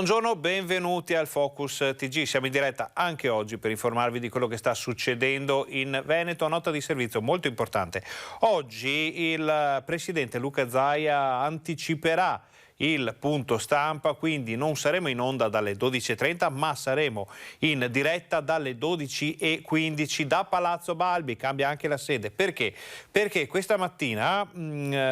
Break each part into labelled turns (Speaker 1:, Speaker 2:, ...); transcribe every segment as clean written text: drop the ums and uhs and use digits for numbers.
Speaker 1: Buongiorno, benvenuti al Focus TG. Siamo in diretta anche oggi per informarvi di quello che sta succedendo in Veneto. Nota di servizio molto importante. Oggi il presidente Luca Zaia anticiperà il punto stampa, quindi non saremo in onda dalle 12:30 ma saremo in diretta dalle 12:15 da Palazzo Balbi. Cambia anche la sede. Perché? Perché questa mattina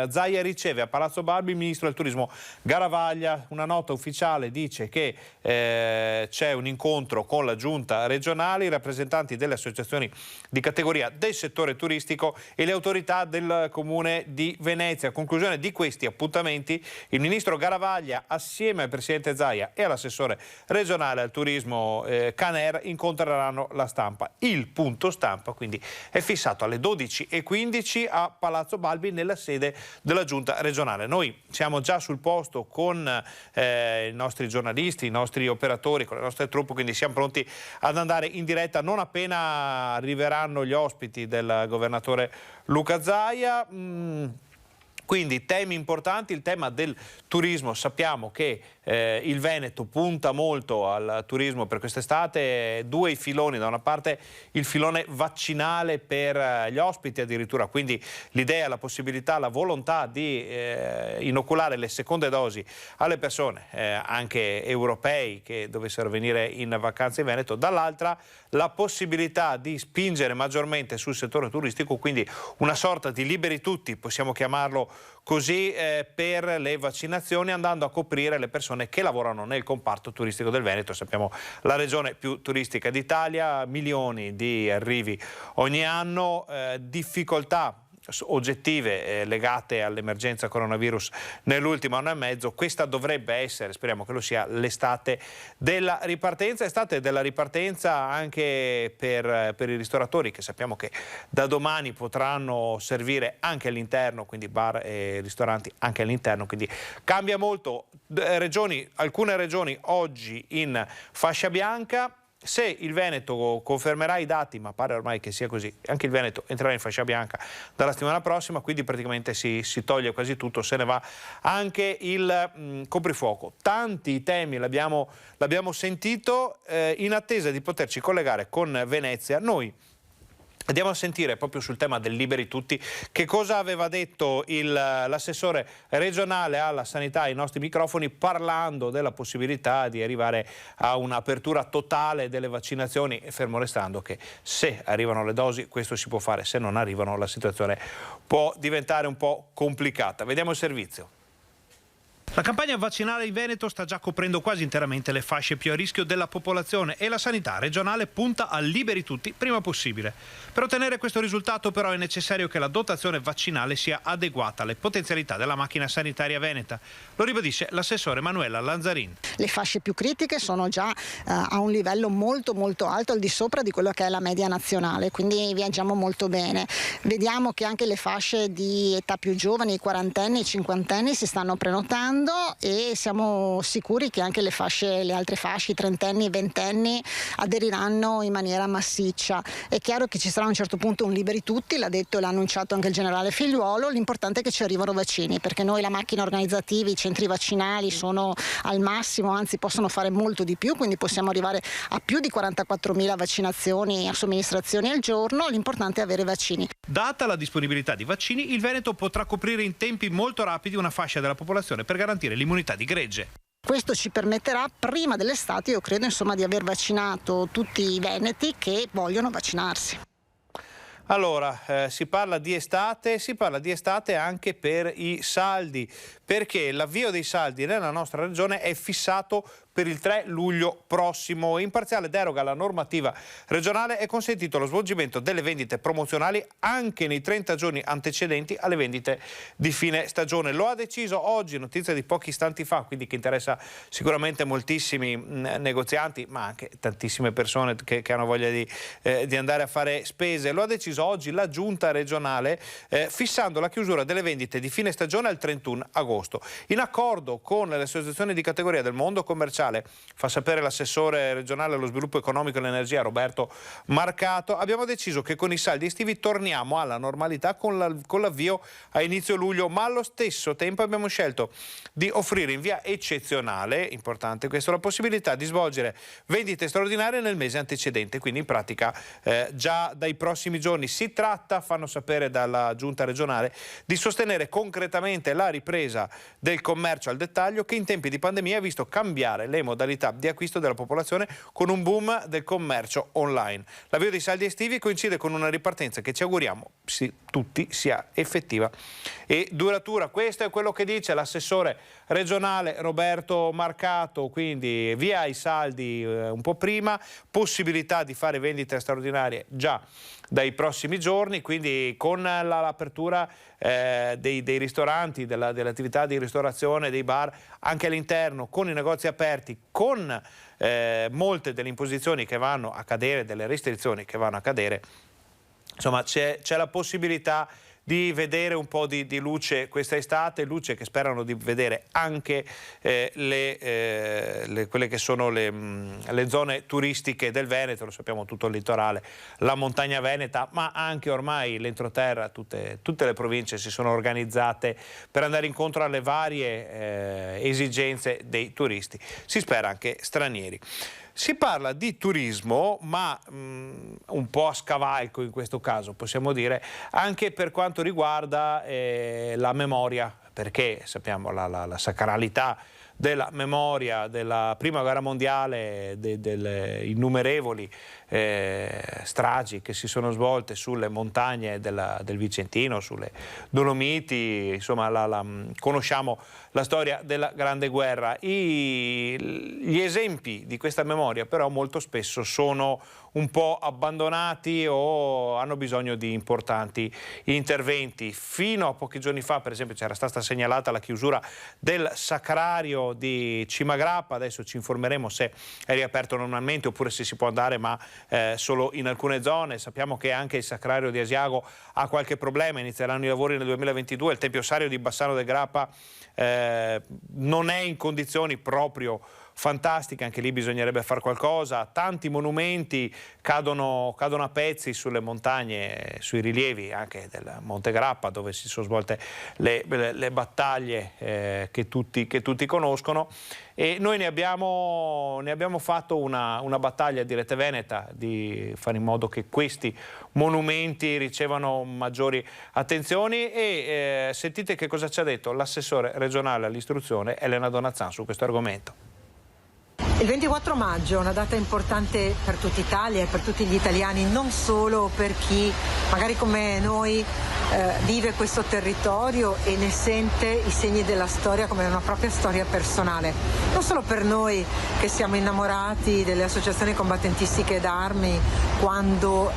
Speaker 1: Zaia riceve a Palazzo Balbi il ministro del turismo Garavaglia. Una nota ufficiale dice che c'è un incontro con la giunta regionale, i rappresentanti delle associazioni di categoria del settore turistico e le autorità del comune di Venezia. A conclusione di questi appuntamenti il ministro Garavaglia assieme al presidente Zaia e all'assessore regionale al turismo Caner incontreranno la stampa. Il punto stampa quindi è fissato alle 12:15 a Palazzo Balbi nella sede della giunta regionale. Noi siamo già sul posto con i nostri giornalisti, i nostri operatori, con le nostre truppe, quindi siamo pronti ad andare in diretta non appena arriveranno gli ospiti del governatore Luca Zaia. Quindi temi importanti, il tema del turismo, sappiamo che il Veneto punta molto al turismo per quest'estate, due i filoni, da una parte il filone vaccinale per gli ospiti addirittura, quindi l'idea, la possibilità, la volontà di inoculare le seconde dosi alle persone, anche europei che dovessero venire in vacanza in Veneto, dall'altra la possibilità di spingere maggiormente sul settore turistico, quindi una sorta di liberi tutti, possiamo chiamarlo così, per le vaccinazioni, andando a coprire le persone che lavorano nel comparto turistico del Veneto. Sappiamo la regione più turistica d'Italia, milioni di arrivi ogni anno, difficoltà oggettive legate all'emergenza coronavirus nell'ultimo anno e mezzo. Questa dovrebbe essere, speriamo che lo sia, l'estate della ripartenza, estate della ripartenza anche per i ristoratori, che sappiamo che da domani potranno servire anche all'interno, quindi bar e ristoranti anche all'interno, quindi cambia molto. Alcune regioni oggi in fascia bianca. Se il Veneto confermerà i dati, ma pare ormai che sia così, anche il Veneto entrerà in fascia bianca dalla settimana prossima, quindi praticamente si toglie quasi tutto, se ne va anche il coprifuoco. Tanti temi l'abbiamo sentito, in attesa di poterci collegare con Venezia. Noi andiamo a sentire proprio sul tema del liberi tutti che cosa aveva detto l'assessore regionale alla sanità ai nostri microfoni, parlando della possibilità di arrivare a un'apertura totale delle vaccinazioni, fermo restando che se arrivano le dosi questo si può fare, se non arrivano la situazione può diventare un po' complicata. Vediamo il servizio.
Speaker 2: La campagna vaccinale in Veneto sta già coprendo quasi interamente le fasce più a rischio della popolazione e la sanità regionale punta a liberi tutti prima possibile. Per ottenere questo risultato però è necessario che la dotazione vaccinale sia adeguata alle potenzialità della macchina sanitaria veneta. Lo ribadisce l'assessore Manuela Lanzarin.
Speaker 3: Le fasce più critiche sono già a un livello molto alto, al di sopra di quello che è la media nazionale, quindi viaggiamo molto bene. Vediamo che anche le fasce di età più giovani, i quarantenni e i cinquantenni, si stanno prenotando e siamo sicuri che anche le altre fasce, i trentenni e i ventenni, aderiranno in maniera massiccia. È chiaro che ci sarà a un certo punto un liberi tutti, l'ha detto e l'ha annunciato anche il generale Figliuolo. L'importante è che ci arrivano vaccini, perché noi la macchina organizzativa, i centri vaccinali sono al massimo, anzi possono fare molto di più, quindi possiamo arrivare a più di 44.000 vaccinazioni a somministrazioni al giorno. L'importante è avere vaccini.
Speaker 2: Data la disponibilità di vaccini, il Veneto potrà coprire in tempi molto rapidi una fascia della popolazione per garantire l'immunità di gregge.
Speaker 3: Questo ci permetterà prima dell'estate, io credo, di aver vaccinato tutti i veneti che vogliono vaccinarsi.
Speaker 1: Allora, si parla di estate anche per i saldi, perché l'avvio dei saldi nella nostra regione è fissato per il 3 luglio prossimo. In parziale deroga alla normativa regionale è consentito lo svolgimento delle vendite promozionali anche nei 30 giorni antecedenti alle vendite di fine stagione. Lo ha deciso oggi, notizia di pochi istanti fa, quindi che interessa sicuramente moltissimi negozianti, ma anche tantissime persone che hanno voglia di andare a fare spese. Lo ha deciso oggi la giunta regionale, fissando la chiusura delle vendite di fine stagione al 31 agosto. In accordo con le associazioni di categoria del mondo commerciale commerciale, fa sapere l'assessore regionale allo sviluppo economico e l'energia Roberto Marcato, abbiamo deciso che con i saldi estivi torniamo alla normalità con l'avvio a inizio luglio, ma allo stesso tempo abbiamo scelto di offrire in via eccezionale, importante questo, la possibilità di svolgere vendite straordinarie nel mese antecedente, quindi in pratica già dai prossimi giorni. Si tratta, fanno sapere dalla giunta regionale, di sostenere concretamente la ripresa del commercio al dettaglio che in tempi di pandemia ha visto cambiare le modalità di acquisto della popolazione con un boom del commercio online. L'avvio dei saldi estivi coincide con una ripartenza che ci auguriamo tutti sia effettiva e duratura. Questo è quello che dice l'assessore regionale Roberto Marcato, quindi via i saldi un po' prima, possibilità di fare vendite straordinarie già dai prossimi giorni, quindi con l'apertura dei ristoranti, dell'attività di ristorazione, dei bar anche all'interno, con i negozi aperti, con molte delle imposizioni che vanno a cadere, delle restrizioni che vanno a cadere. Insomma, c'è la possibilità di vedere un po' di luce questa estate, luce che sperano di vedere anche quelle che sono le zone turistiche del Veneto, lo sappiamo, tutto il litorale, la montagna veneta, ma anche ormai l'entroterra, tutte le province si sono organizzate per andare incontro alle varie esigenze dei turisti, si spera anche stranieri. Si parla di turismo, ma un po' a scavalco in questo caso, possiamo dire, anche per quanto riguarda la memoria, perché sappiamo la sacralità della memoria della Prima Guerra Mondiale, delle innumerevoli stragi che si sono svolte sulle montagne del Vicentino, sulle Dolomiti, insomma conosciamo la storia della Grande Guerra. Gli esempi di questa memoria però molto spesso sono un po' abbandonati o hanno bisogno di importanti interventi. Fino a pochi giorni fa, per esempio, c'era stata segnalata la chiusura del sacrario di Cimagrappa, adesso ci informeremo se è riaperto normalmente oppure se si può andare, ma solo in alcune zone. Sappiamo che anche il sacrario di Asiago ha qualche problema, inizieranno i lavori nel 2022, il Tempio Sario di Bassano del Grappa non è in condizioni proprio fantastiche, anche lì bisognerebbe fare qualcosa. Tanti monumenti cadono a pezzi sulle montagne, sui rilievi anche del Monte Grappa, dove si sono svolte le battaglie che tutti conoscono, e noi ne abbiamo fatto una battaglia di Rete Veneta di fare in modo che questi monumenti ricevano maggiori attenzioni e sentite che cosa ci ha detto l'assessore regionale all'istruzione Elena Donazzan su questo argomento.
Speaker 4: Il 24 maggio è una data importante per tutta Italia e per tutti gli italiani, non solo per chi magari come noi vive questo territorio e ne sente i segni della storia come una propria storia personale, non solo per noi che siamo innamorati delle associazioni combattentistiche d'armi quando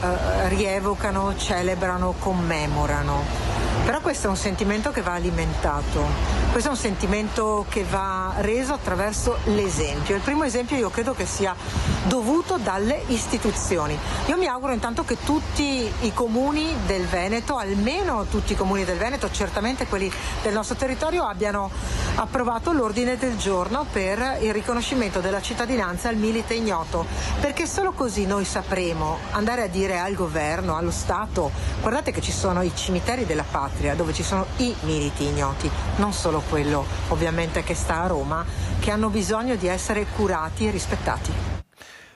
Speaker 4: rievocano, celebrano, commemorano. Però questo è un sentimento che va alimentato, questo è un sentimento che va reso attraverso l'esempio. Il primo esempio io credo che sia dovuto dalle istituzioni. Io mi auguro intanto che tutti i comuni del Veneto, almeno tutti i comuni del Veneto, certamente quelli del nostro territorio, abbiano approvato l'ordine del giorno per il riconoscimento della cittadinanza al milite ignoto, perché solo così noi sapremo andare a dire al governo, allo Stato: guardate che ci sono i cimiteri della patria dove ci sono i militi ignoti, non solo quello ovviamente che sta a Roma, che hanno bisogno di essere curati e rispettati.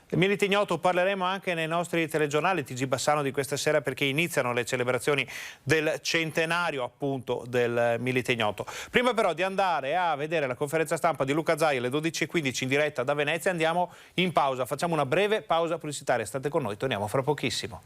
Speaker 1: Il milite ignoto parleremo anche nei nostri telegiornali TG Bassano di questa sera, perché iniziano le celebrazioni del centenario appunto del milite ignoto. Prima però di andare a vedere la conferenza stampa di Luca Zaia alle 12:15 in diretta da Venezia, andiamo in pausa, facciamo una breve pausa pubblicitaria, state con noi, torniamo fra pochissimo.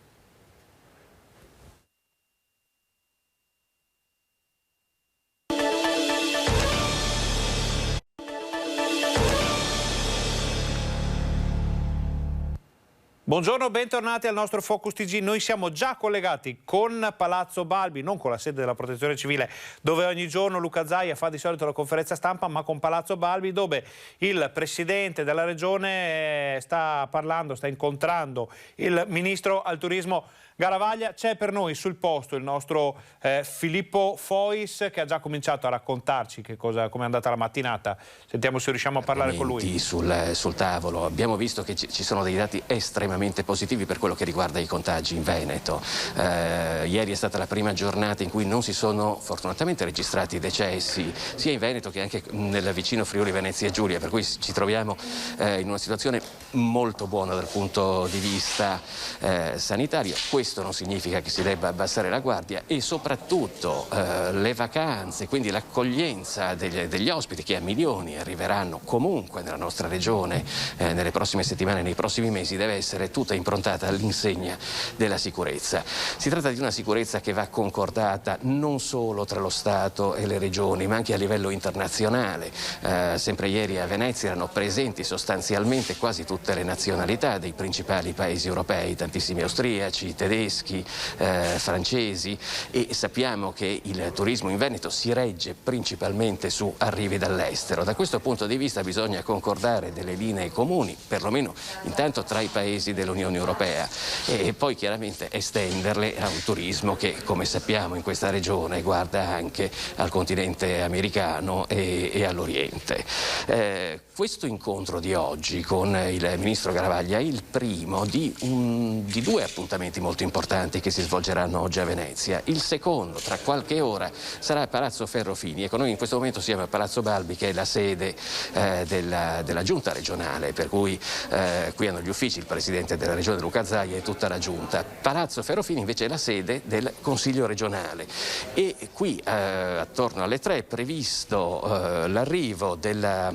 Speaker 1: Buongiorno, bentornati al nostro Focus TG. Noi siamo già collegati con Palazzo Balbi, non con la sede della Protezione Civile, dove ogni giorno Luca Zaia fa di solito la conferenza stampa, ma con Palazzo Balbi, dove il Presidente della Regione sta incontrando il Ministro al Turismo Garavaglia. C'è per noi sul posto il nostro Filippo Fois, che ha già cominciato a raccontarci come è andata la mattinata. Sentiamo se riusciamo a parlare con lui.
Speaker 5: Sul tavolo abbiamo visto che ci sono dei dati estremamente positivi per quello che riguarda i contagi in Veneto. Ieri è stata la prima giornata in cui non si sono fortunatamente registrati decessi sia in Veneto che anche nel vicino Friuli Venezia Giulia, per cui ci troviamo in una situazione molto buona dal punto di vista sanitario. Questo non significa che si debba abbassare la guardia e soprattutto le vacanze, quindi l'accoglienza degli ospiti che a milioni arriveranno comunque nella nostra regione nelle prossime settimane, nei prossimi mesi, deve essere tutta improntata all'insegna della sicurezza. Si tratta di una sicurezza che va concordata non solo tra lo Stato e le regioni, ma anche a livello internazionale. Sempre ieri a Venezia erano presenti sostanzialmente quasi tutte le nazionalità dei principali paesi europei, tantissimi austriaci, tedeschi, francesi, e sappiamo che il turismo in Veneto si regge principalmente su arrivi dall'estero. Da questo punto di vista bisogna concordare delle linee comuni, perlomeno intanto tra i paesi dell'Unione Europea, e poi chiaramente estenderle a un turismo che, come sappiamo, in questa regione guarda anche al continente americano e all'Oriente. Questo incontro di oggi con il Ministro Garavaglia è il primo di due appuntamenti molto importanti che si svolgeranno oggi a Venezia. Il secondo, tra qualche ora, sarà a Palazzo Ferrofini. Ecco, noi in questo momento siamo a Palazzo Balbi, che è la sede della Giunta regionale, per cui qui hanno gli uffici il Presidente della Regione Luca Zaia e tutta la Giunta. Palazzo Ferrofini invece è la sede del Consiglio regionale e qui attorno alle 3 è previsto l'arrivo della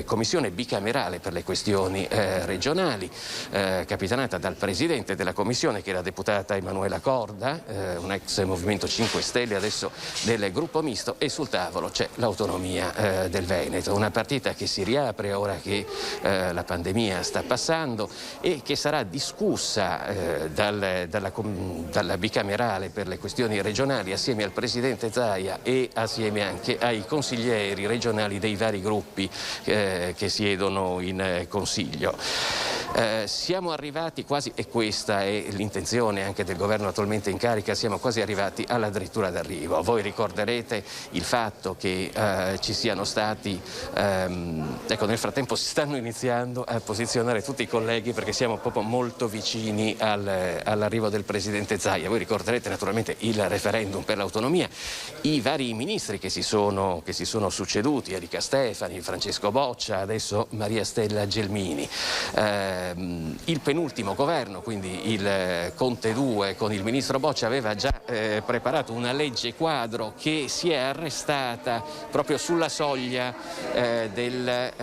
Speaker 5: Commissione bicamerale per le questioni regionali, capitanata dal Presidente della Commissione, che è la deputata Emanuela Corda, un ex Movimento 5 Stelle, adesso del gruppo misto, e sul tavolo c'è l'autonomia del Veneto, una partita che si riapre ora che la pandemia sta passando e che sarà discussa dalla bicamerale per le questioni regionali assieme al Presidente Zaia e assieme anche ai consiglieri regionali dei vari gruppi che siedono in Consiglio. Siamo arrivati quasi, e questa è l'intenzione anche del governo attualmente in carica, siamo quasi arrivati alla drittura d'arrivo. Voi ricorderete il fatto che ci siano stati, ecco, nel frattempo si stanno iniziando a posizionare tutti i colleghi perché siamo proprio molto vicini all'arrivo del Presidente Zaia. Voi ricorderete naturalmente il referendum per l'autonomia, i vari ministri che si sono succeduti, Erika Stefani, Francesco Boccia, adesso Maria Stella Gelmini. Il penultimo governo, quindi il Conte 2 con il ministro Boccia, aveva già preparato una legge quadro che si è arrestata proprio sulla soglia del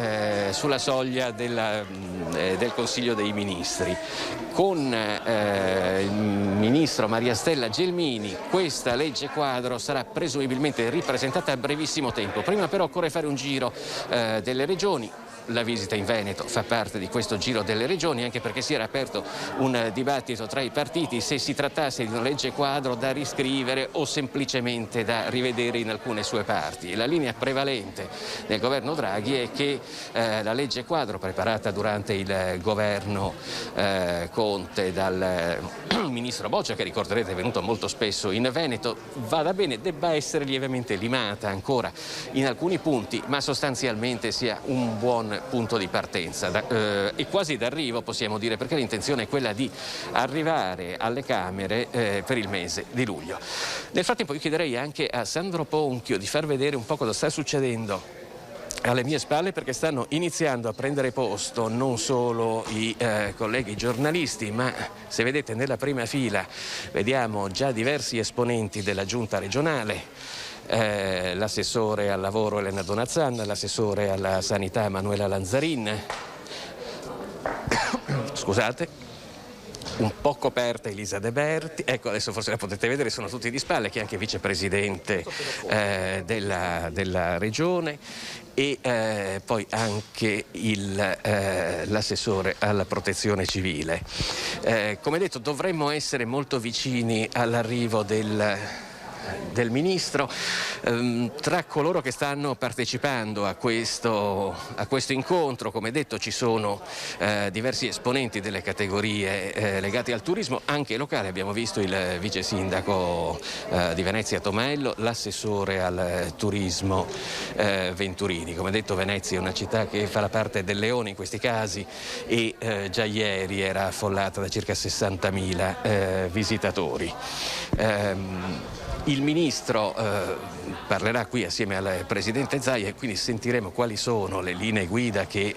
Speaker 5: Consiglio dei Ministri. Con il ministro Maria Stella Gelmini questa legge quadro sarà presumibilmente ripresentata a brevissimo tempo. Prima però occorre fare un giro delle regioni. La visita in Veneto fa parte di questo giro delle regioni, anche perché si era aperto un dibattito tra i partiti se si trattasse di una legge quadro da riscrivere o semplicemente da rivedere in alcune sue parti. La linea prevalente del governo Draghi è che la legge quadro preparata durante il governo Conte dal ministro Boccia, che ricorderete è venuto molto spesso in Veneto, vada bene, debba essere lievemente limata ancora in alcuni punti, ma sostanzialmente sia un buon punto di partenza e quasi d'arrivo, possiamo dire, perché l'intenzione è quella di arrivare alle Camere per il mese di luglio. Nel frattempo io chiederei anche a Sandro Ponchio di far vedere un po' cosa sta succedendo alle mie spalle, perché stanno iniziando a prendere posto non solo i colleghi giornalisti, ma se vedete nella prima fila vediamo già diversi esponenti della Giunta regionale. L'assessore al lavoro Elena Donazzan, l'assessore alla sanità Manuela Lanzarin, scusate, un po' coperta Elisa De Berti, ecco adesso forse la potete vedere, sono tutti di spalle, che è anche vicepresidente della regione, e poi anche l'assessore alla protezione civile. Come detto, dovremmo essere molto vicini all'arrivo del ministro. Tra coloro che stanno partecipando a questo incontro, come detto, ci sono diversi esponenti delle categorie legate al turismo, anche locale. Abbiamo visto il vice sindaco di Venezia Tomello, l'assessore al turismo Venturini. Come detto, Venezia è una città che fa la parte del leone in questi casi, e già ieri era affollata da circa 60.000 visitatori. Il ministro parlerà qui assieme al presidente Zaia, e quindi sentiremo quali sono le linee guida che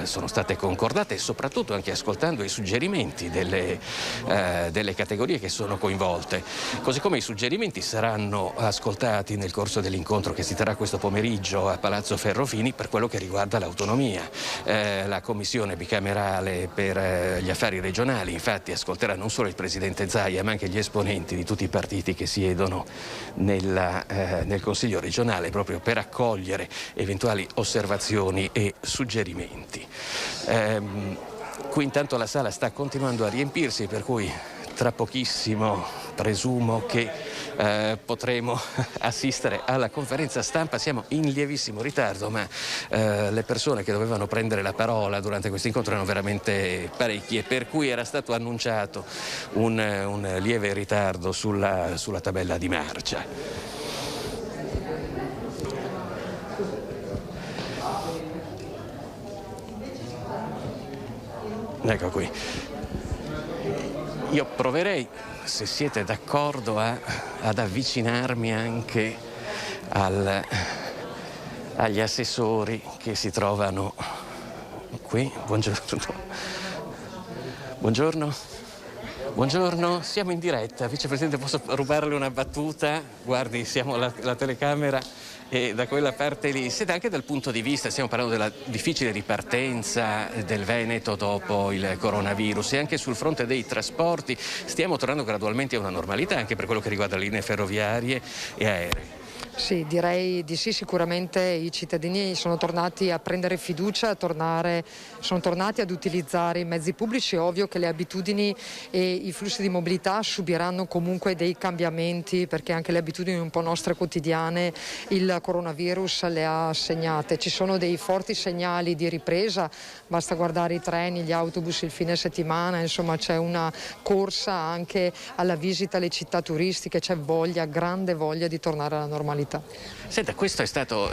Speaker 5: sono state concordate, e soprattutto anche ascoltando i suggerimenti delle categorie che sono coinvolte. Così come i suggerimenti saranno ascoltati nel corso dell'incontro che si terrà questo pomeriggio a Palazzo Ferrofini per quello che riguarda l'autonomia. La commissione bicamerale per gli affari regionali infatti ascolterà non solo il presidente Zaia ma anche gli esponenti di tutti i partiti che siedono nel Consiglio regionale, proprio per accogliere eventuali osservazioni e suggerimenti. Qui intanto la sala sta continuando a riempirsi, per cui tra pochissimo presumo che potremo assistere alla conferenza stampa. Siamo in lievissimo ritardo, ma le persone che dovevano prendere la parola durante questo incontro erano veramente parecchie, per cui era stato annunciato un lieve ritardo sulla tabella di marcia. Ecco qui. Io proverei, se siete d'accordo, ad avvicinarmi anche agli assessori che si trovano qui. Buongiorno. Buongiorno. Buongiorno, siamo in diretta. Vicepresidente, posso rubarle una battuta? Guardi, siamo la telecamera e da quella parte lì. Siete anche dal punto di vista, stiamo parlando della difficile ripartenza del Veneto dopo il coronavirus, e anche sul fronte dei trasporti stiamo tornando gradualmente a una normalità anche per quello che riguarda le linee ferroviarie e aeree.
Speaker 6: Sì, direi di sì, sicuramente i cittadini sono tornati a prendere fiducia, sono tornati ad utilizzare i mezzi pubblici. È ovvio che le abitudini e i flussi di mobilità subiranno comunque dei cambiamenti, perché anche le abitudini un po' nostre quotidiane il coronavirus le ha segnate. Ci sono dei forti segnali di ripresa, basta guardare i treni, gli autobus il fine settimana, insomma c'è una corsa anche alla visita alle città turistiche, c'è grande voglia di tornare alla normalità.
Speaker 5: Senta,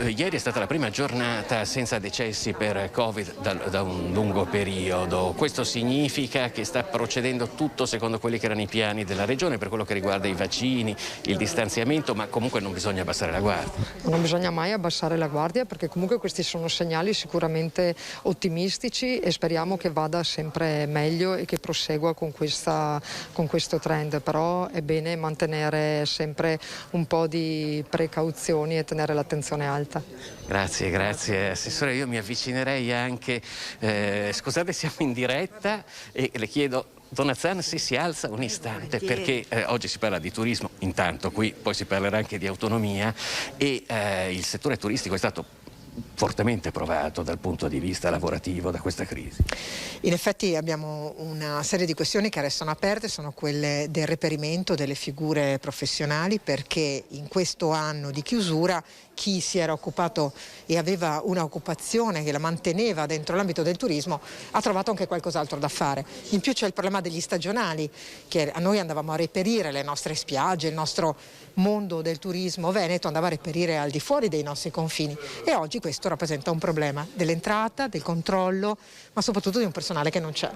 Speaker 5: ieri è stata la prima giornata senza decessi per Covid da un lungo periodo. Questo significa che sta procedendo tutto secondo quelli che erano i piani della regione per quello che riguarda i vaccini, il distanziamento, ma comunque non bisogna abbassare la guardia.
Speaker 6: Non bisogna mai abbassare la guardia, perché comunque questi sono segnali sicuramente ottimistici, e speriamo che vada sempre meglio e che prosegua con questo trend. Però è bene mantenere sempre un po' di precauzioni e tenere l'attenzione alta.
Speaker 5: Grazie Assessore, io mi avvicinerei anche, scusate, siamo in diretta e le chiedo, Donna Zan, se si alza un istante, perché oggi si parla di turismo, intanto qui poi si parlerà anche di autonomia, e il settore turistico è stato fortemente provato dal punto di vista lavorativo da questa crisi.
Speaker 4: In effetti abbiamo una serie di questioni che restano aperte, sono quelle del reperimento delle figure professionali, perché in questo anno di chiusura chi si era occupato e aveva un'occupazione che la manteneva dentro l'ambito del turismo ha trovato anche qualcos'altro da fare. In più c'è il problema degli stagionali, che a noi andavamo a reperire le nostre spiagge, il nostro mondo del turismo veneto andava a reperire al di fuori dei nostri confini, e oggi questo rappresenta un problema dell'entrata, del controllo, ma soprattutto di un personale che non c'è.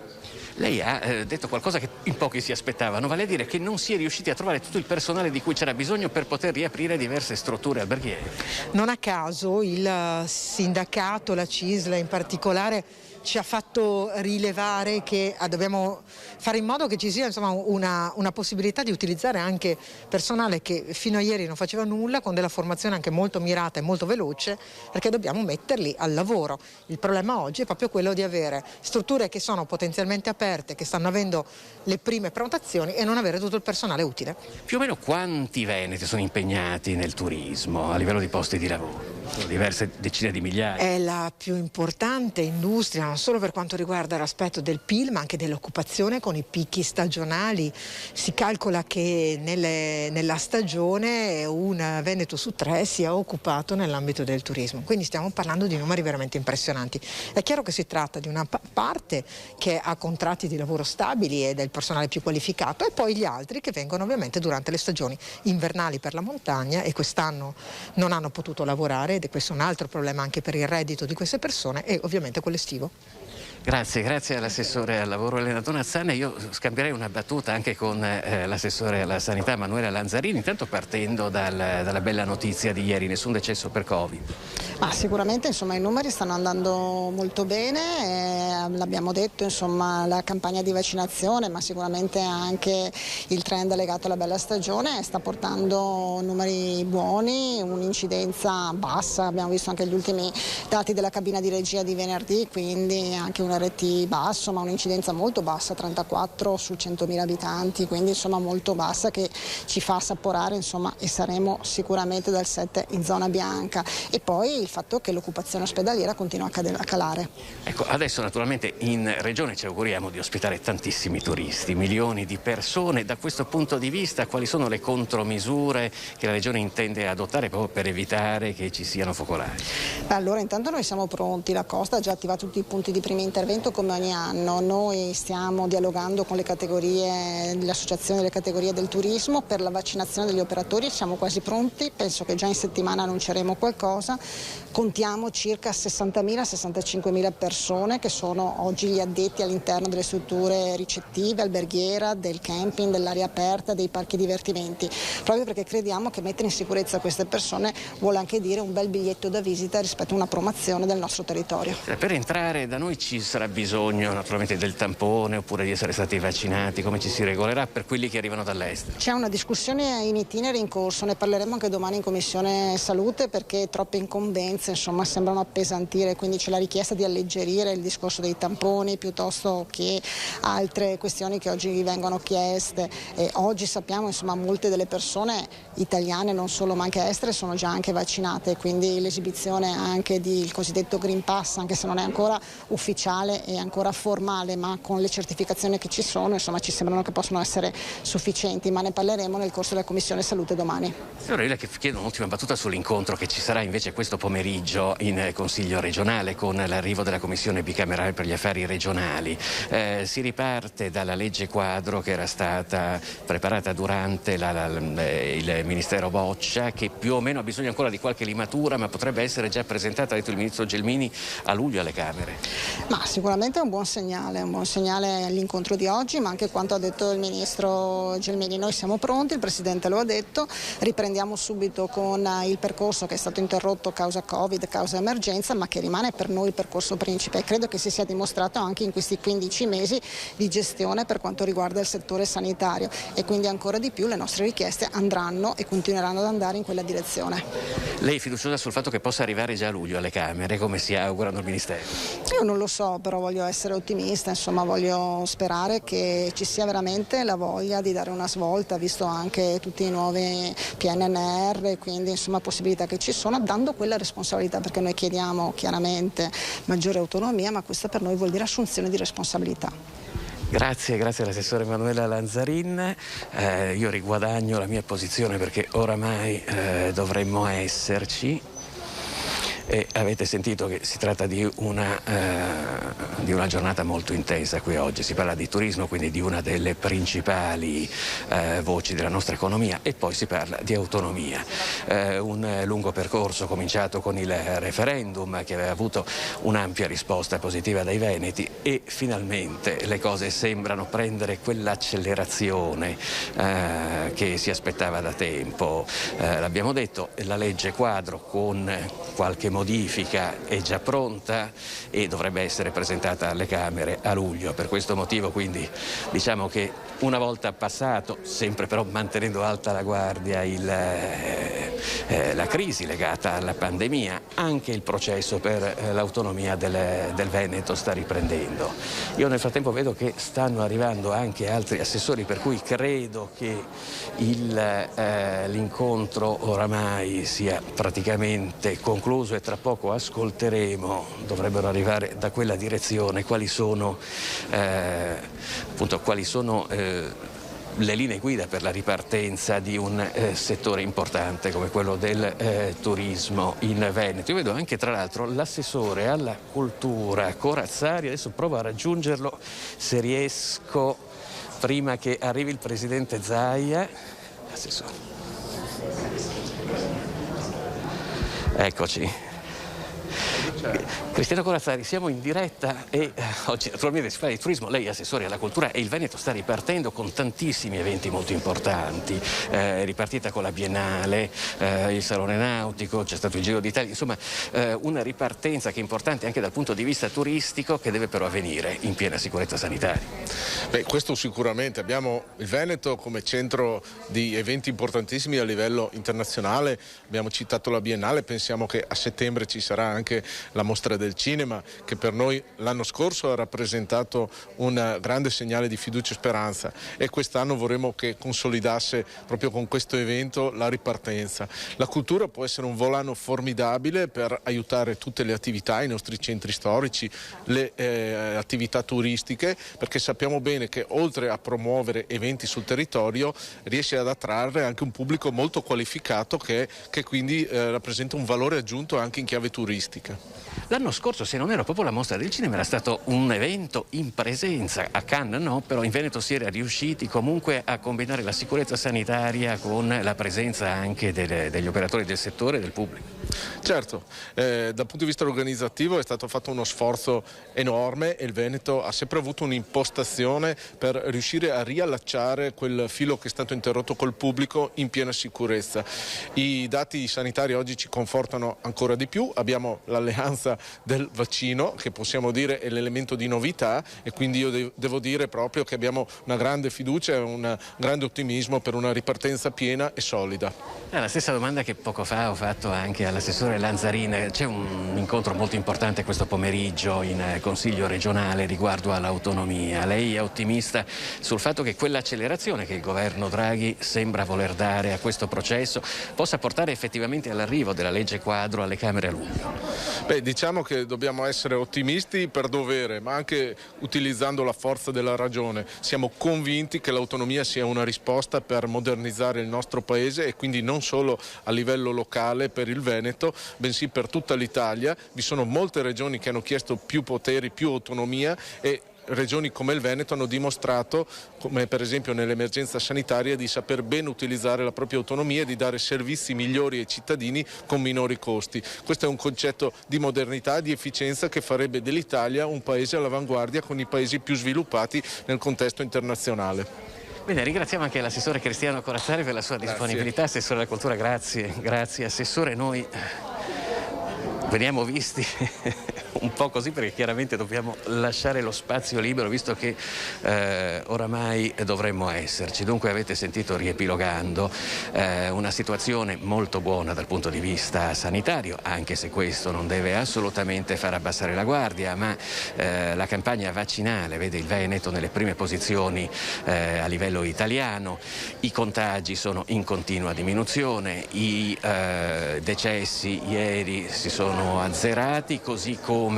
Speaker 5: Lei ha detto qualcosa che in pochi si aspettavano, vale a dire che non si è riusciti a trovare tutto il personale di cui c'era bisogno per poter riaprire diverse strutture alberghiere.
Speaker 4: Non a caso il sindacato, la CISL in particolare, ci ha fatto rilevare che dobbiamo fare in modo che ci sia insomma una possibilità di utilizzare anche personale che fino a ieri non faceva nulla, con della formazione anche molto mirata e molto veloce, perché dobbiamo metterli al lavoro. Il problema oggi è proprio quello di avere strutture che sono potenzialmente aperte, che stanno avendo le prime prenotazioni, e non avere tutto il personale utile.
Speaker 5: Più o meno quanti veneti sono impegnati nel turismo a livello di posti di lavoro? Sono diverse decine di migliaia.
Speaker 4: È la più importante industria, non solo per quanto riguarda l'aspetto del PIL, ma anche dell'occupazione, con i picchi stagionali. Si calcola che nella stagione un veneto su 3 sia occupato nell'ambito del turismo, quindi stiamo parlando di numeri veramente impressionanti. È chiaro che si tratta di una parte che ha contratti di lavoro stabili e del personale più qualificato, e poi gli altri che vengono ovviamente durante le stagioni invernali per la montagna, e quest'anno non hanno potuto lavorare, ed è questo un altro problema anche per il reddito di queste persone, e ovviamente quello estivo.
Speaker 5: Grazie all'assessore al lavoro Elena Donazzana. Io scambierei una battuta anche con l'assessore alla sanità Manuela Lanzarini, intanto partendo dalla bella notizia di ieri: nessun decesso per Covid.
Speaker 3: Sicuramente insomma, i numeri stanno andando molto bene, l'abbiamo detto, insomma, la campagna di vaccinazione, ma sicuramente anche il trend legato alla bella stagione sta portando numeri buoni, un'incidenza bassa. Abbiamo visto anche gli ultimi dati della cabina di regia di venerdì, quindi anche un RT basso, ma un'incidenza molto bassa, 34 su 100.000 abitanti, quindi insomma molto bassa, che ci fa assaporare, insomma, e saremo sicuramente dal 7 in zona bianca. E poi il fatto che l'occupazione ospedaliera continua a calare.
Speaker 5: Ecco, adesso naturalmente in regione ci auguriamo di ospitare tantissimi turisti, milioni di persone. Da questo punto di vista, quali sono le contromisure che la regione intende adottare proprio per evitare che ci siano focolai?
Speaker 3: Allora, intanto noi siamo pronti, la Costa ha già attivato tutti i punti di primo intervento come ogni anno. Noi stiamo dialogando con le categorie, l'associazione delle categorie del turismo per la vaccinazione degli operatori, siamo quasi pronti, penso che già in settimana annunceremo qualcosa. Contiamo circa 60.000-65.000 persone che sono oggi gli addetti all'interno delle strutture ricettive, alberghiera, del camping, dell'area aperta, dei parchi divertimenti, proprio perché crediamo che mettere in sicurezza queste persone vuole anche dire un bel biglietto da visita rispetto a una promozione del nostro territorio.
Speaker 5: Per entrare da noi ci sarà bisogno naturalmente del tampone, oppure di essere stati vaccinati? Come ci si regolerà per quelli che arrivano dall'estero?
Speaker 3: C'è una discussione in itinere in corso, ne parleremo anche domani in Commissione Salute, perché troppe incombenze insomma sembrano appesantire, quindi c'è la richiesta di alleggerire il discorso dei tamponi piuttosto che altre questioni che oggi vengono chieste. Oggi sappiamo insomma molte delle persone italiane, non solo ma anche estere, sono già anche vaccinate, quindi l'esibizione anche del cosiddetto Green Pass, anche se non è ancora ufficiale e ancora formale, ma con le certificazioni che ci sono insomma ci sembrano che possono essere sufficienti, ma ne parleremo nel corso della Commissione Salute domani.
Speaker 5: Allora io le chiedo un'ultima battuta sull'incontro che ci sarà invece questo pomeriggio in Consiglio regionale con l'arrivo della Commissione bicamerale per gli affari regionali. Si riparte dalla legge quadro che era stata preparata durante il Ministero Boccia, che più o meno ha bisogno ancora di qualche limatura, ma potrebbe essere già presentata, ha detto il Ministro Gelmini, a luglio alle Camere.
Speaker 3: Ma sicuramente è un buon segnale l'incontro di oggi, ma anche quanto ha detto il Ministro Gelmini. Noi siamo pronti, il Presidente lo ha detto, riprendiamo subito con il percorso che è stato interrotto causa Covid, causa emergenza, ma che rimane per noi il percorso principe, e credo che si sia dimostrato anche in questi 15 mesi di gestione per quanto riguarda il settore sanitario, e quindi ancora di più le nostre richieste andranno e continueranno ad andare in quella direzione.
Speaker 5: Lei è fiduciosa sul fatto che possa arrivare già a luglio alle Camere, come si augurano il Ministero?
Speaker 3: Io non lo so, però voglio essere ottimista, insomma voglio sperare che ci sia veramente la voglia di dare una svolta, visto anche tutti i nuovi PNRR, quindi insomma possibilità che ci sono, dando quella responsabilità, perché noi chiediamo chiaramente maggiore autonomia, ma questa per noi vuol dire assunzione di responsabilità.
Speaker 5: Grazie all'assessore Manuela Lanzarin. Io riguadagno la mia posizione perché oramai dovremmo esserci. E avete sentito che si tratta di una giornata molto intensa qui oggi. Si parla di turismo, quindi di una delle principali voci della nostra economia, e poi si parla di autonomia. Un lungo percorso cominciato con il referendum che aveva avuto un'ampia risposta positiva dai veneti, e finalmente le cose sembrano prendere quell'accelerazione che si aspettava da tempo. L'abbiamo detto, la legge quadro con qualche modifica modifica è già pronta e dovrebbe essere presentata alle Camere a luglio. Per questo motivo quindi diciamo che una volta passato, sempre però mantenendo alta la guardia, la crisi legata alla pandemia, anche il processo per l'autonomia del Veneto sta riprendendo. Io nel frattempo vedo che stanno arrivando anche altri assessori, per cui credo che l'incontro oramai sia praticamente concluso e tra poco ascolteremo, dovrebbero arrivare da quella direzione, quali sono le linee guida per la ripartenza di un settore importante come quello del turismo in Veneto. Io vedo anche tra l'altro l'assessore alla cultura Corazzari, adesso provo a raggiungerlo se riesco prima che arrivi il presidente Zaia. Assessore. Eccoci. Cristiano Corazzari, siamo in diretta e oggi naturalmente si parla di turismo, lei è assessore alla cultura e il Veneto sta ripartendo con tantissimi eventi molto importanti, è ripartita con la Biennale, il Salone Nautico, c'è stato il Giro d'Italia, insomma una ripartenza che è importante anche dal punto di vista turistico, che deve però avvenire in piena sicurezza sanitaria.
Speaker 7: Beh, questo sicuramente, abbiamo il Veneto come centro di eventi importantissimi a livello internazionale, abbiamo citato la Biennale, pensiamo che a settembre ci sarà anche la mostra del cinema, che per noi l'anno scorso ha rappresentato un grande segnale di fiducia e speranza, e quest'anno vorremmo che consolidasse proprio con questo evento la ripartenza. La cultura può essere un volano formidabile per aiutare tutte le attività, i nostri centri storici, le attività turistiche, perché sappiamo bene che oltre a promuovere eventi sul territorio riesce ad attrarre anche un pubblico molto qualificato che quindi rappresenta un valore aggiunto anche in chiave turistica.
Speaker 5: L'anno scorso, se non era proprio la mostra del cinema, era stato un evento in presenza, a Cannes no, però in Veneto si era riusciti comunque a combinare la sicurezza sanitaria con la presenza anche degli operatori del settore e del pubblico.
Speaker 7: Certo, dal punto di vista organizzativo è stato fatto uno sforzo enorme e il Veneto ha sempre avuto un'impostazione per riuscire a riallacciare quel filo che è stato interrotto col pubblico in piena sicurezza. I dati sanitari oggi ci confortano ancora di più, abbiamo l'alleanza del vaccino che possiamo dire è l'elemento di novità, e quindi io devo dire proprio che abbiamo una grande fiducia e un grande ottimismo per una ripartenza piena e solida.
Speaker 5: La stessa domanda che poco fa ho fatto anche all'assessore Lanzarin. C'è un incontro molto importante questo pomeriggio in Consiglio regionale riguardo all'autonomia. Lei è ottimista sul fatto che quell'accelerazione che il governo Draghi sembra voler dare a questo processo possa portare effettivamente all'arrivo della legge quadro alle Camere a luglio?
Speaker 7: Beh, diciamo che dobbiamo essere ottimisti per dovere, ma anche utilizzando la forza della ragione. Siamo convinti che l'autonomia sia una risposta per modernizzare il nostro paese, e quindi non solo a livello locale per il Veneto, bensì per tutta l'Italia. Vi sono molte regioni che hanno chiesto più poteri, più autonomia, e regioni come il Veneto hanno dimostrato, come per esempio nell'emergenza sanitaria, di saper ben utilizzare la propria autonomia e di dare servizi migliori ai cittadini con minori costi. Questo è un concetto di modernità, di efficienza, che farebbe dell'Italia un paese all'avanguardia con i paesi più sviluppati nel contesto internazionale.
Speaker 5: Bene, ringraziamo anche l'assessore Cristiano Corazzari per la sua disponibilità. Assessore alla cultura, grazie. Assessore, noi veniamo visti un po' così perché chiaramente dobbiamo lasciare lo spazio libero, visto che oramai dovremmo esserci. Dunque avete sentito, riepilogando, una situazione molto buona dal punto di vista sanitario, anche se questo non deve assolutamente far abbassare la guardia, ma la campagna vaccinale vede il Veneto nelle prime posizioni a livello italiano, i contagi sono in continua diminuzione, i decessi ieri si sono azzerati, così come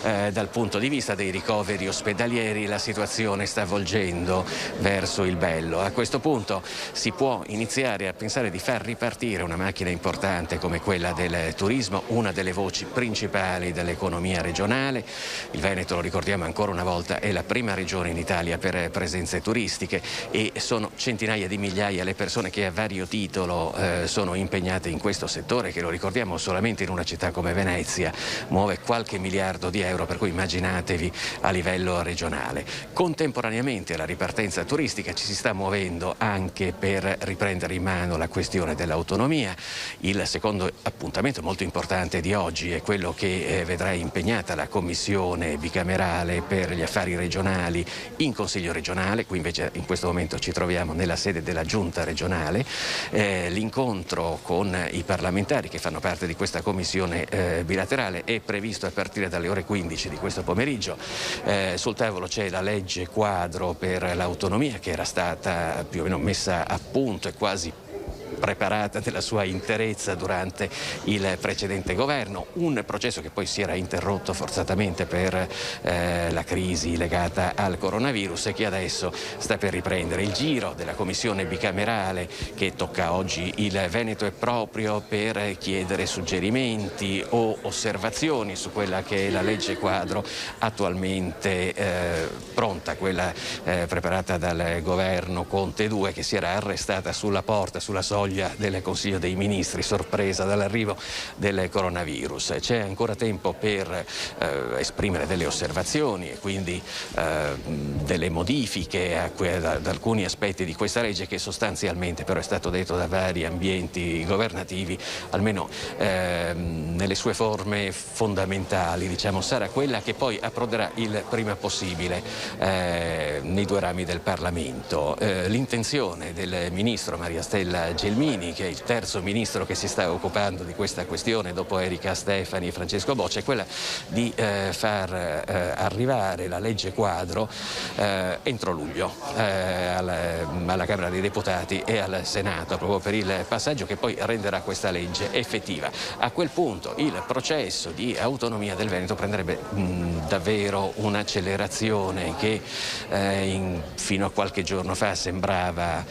Speaker 5: dal punto di vista dei ricoveri ospedalieri la situazione sta volgendo verso il bello. A questo punto si può iniziare a pensare di far ripartire una macchina importante come quella del turismo, una delle voci principali dell'economia regionale. Il Veneto, lo ricordiamo ancora una volta, è la prima regione in Italia per presenze turistiche, e sono centinaia di migliaia le persone che a vario titolo sono impegnate in questo settore, che lo ricordiamo solamente in una città come Venezia Venezia muove qualche miliardo di euro, per cui immaginatevi a livello regionale. Contemporaneamente alla ripartenza turistica ci si sta muovendo anche per riprendere in mano la questione dell'autonomia. Il secondo appuntamento molto importante di oggi è quello che vedrà impegnata la Commissione bicamerale per gli affari regionali in Consiglio regionale. Qui invece in questo momento ci troviamo nella sede della Giunta regionale. L'incontro con i parlamentari che fanno parte di questa commissione bilaterale è previsto a partire dalle ore 15 di questo pomeriggio. Sul tavolo c'è la legge quadro per l'autonomia, che era stata più o meno messa a punto e quasi preparata nella sua interezza durante il precedente governo, un processo che poi si era interrotto forzatamente per la crisi legata al coronavirus e che adesso sta per riprendere. Il giro della commissione bicamerale che tocca oggi il Veneto è proprio per chiedere suggerimenti o osservazioni su quella che è la legge quadro attualmente pronta, quella preparata dal governo Conte 2, che si era arrestata sulla porta, sulla soglia del Consiglio dei Ministri, sorpresa dall'arrivo del coronavirus. C'è ancora tempo per esprimere delle osservazioni e quindi delle modifiche ad alcuni aspetti di questa legge, che sostanzialmente però è stato detto da vari ambienti governativi, almeno nelle sue forme fondamentali, diciamo, sarà quella che poi approderà il prima possibile nei due rami del Parlamento. L'intenzione del ministro Maria Stella Gelmini, che è il terzo ministro che si sta occupando di questa questione dopo Erika Stefani e Francesco Boccia, è quella di far arrivare la legge quadro entro luglio alla Camera dei Deputati e al Senato, proprio per il passaggio che poi renderà questa legge effettiva. A quel punto il processo di autonomia del Veneto prenderebbe davvero un'accelerazione che fino a qualche giorno fa sembrava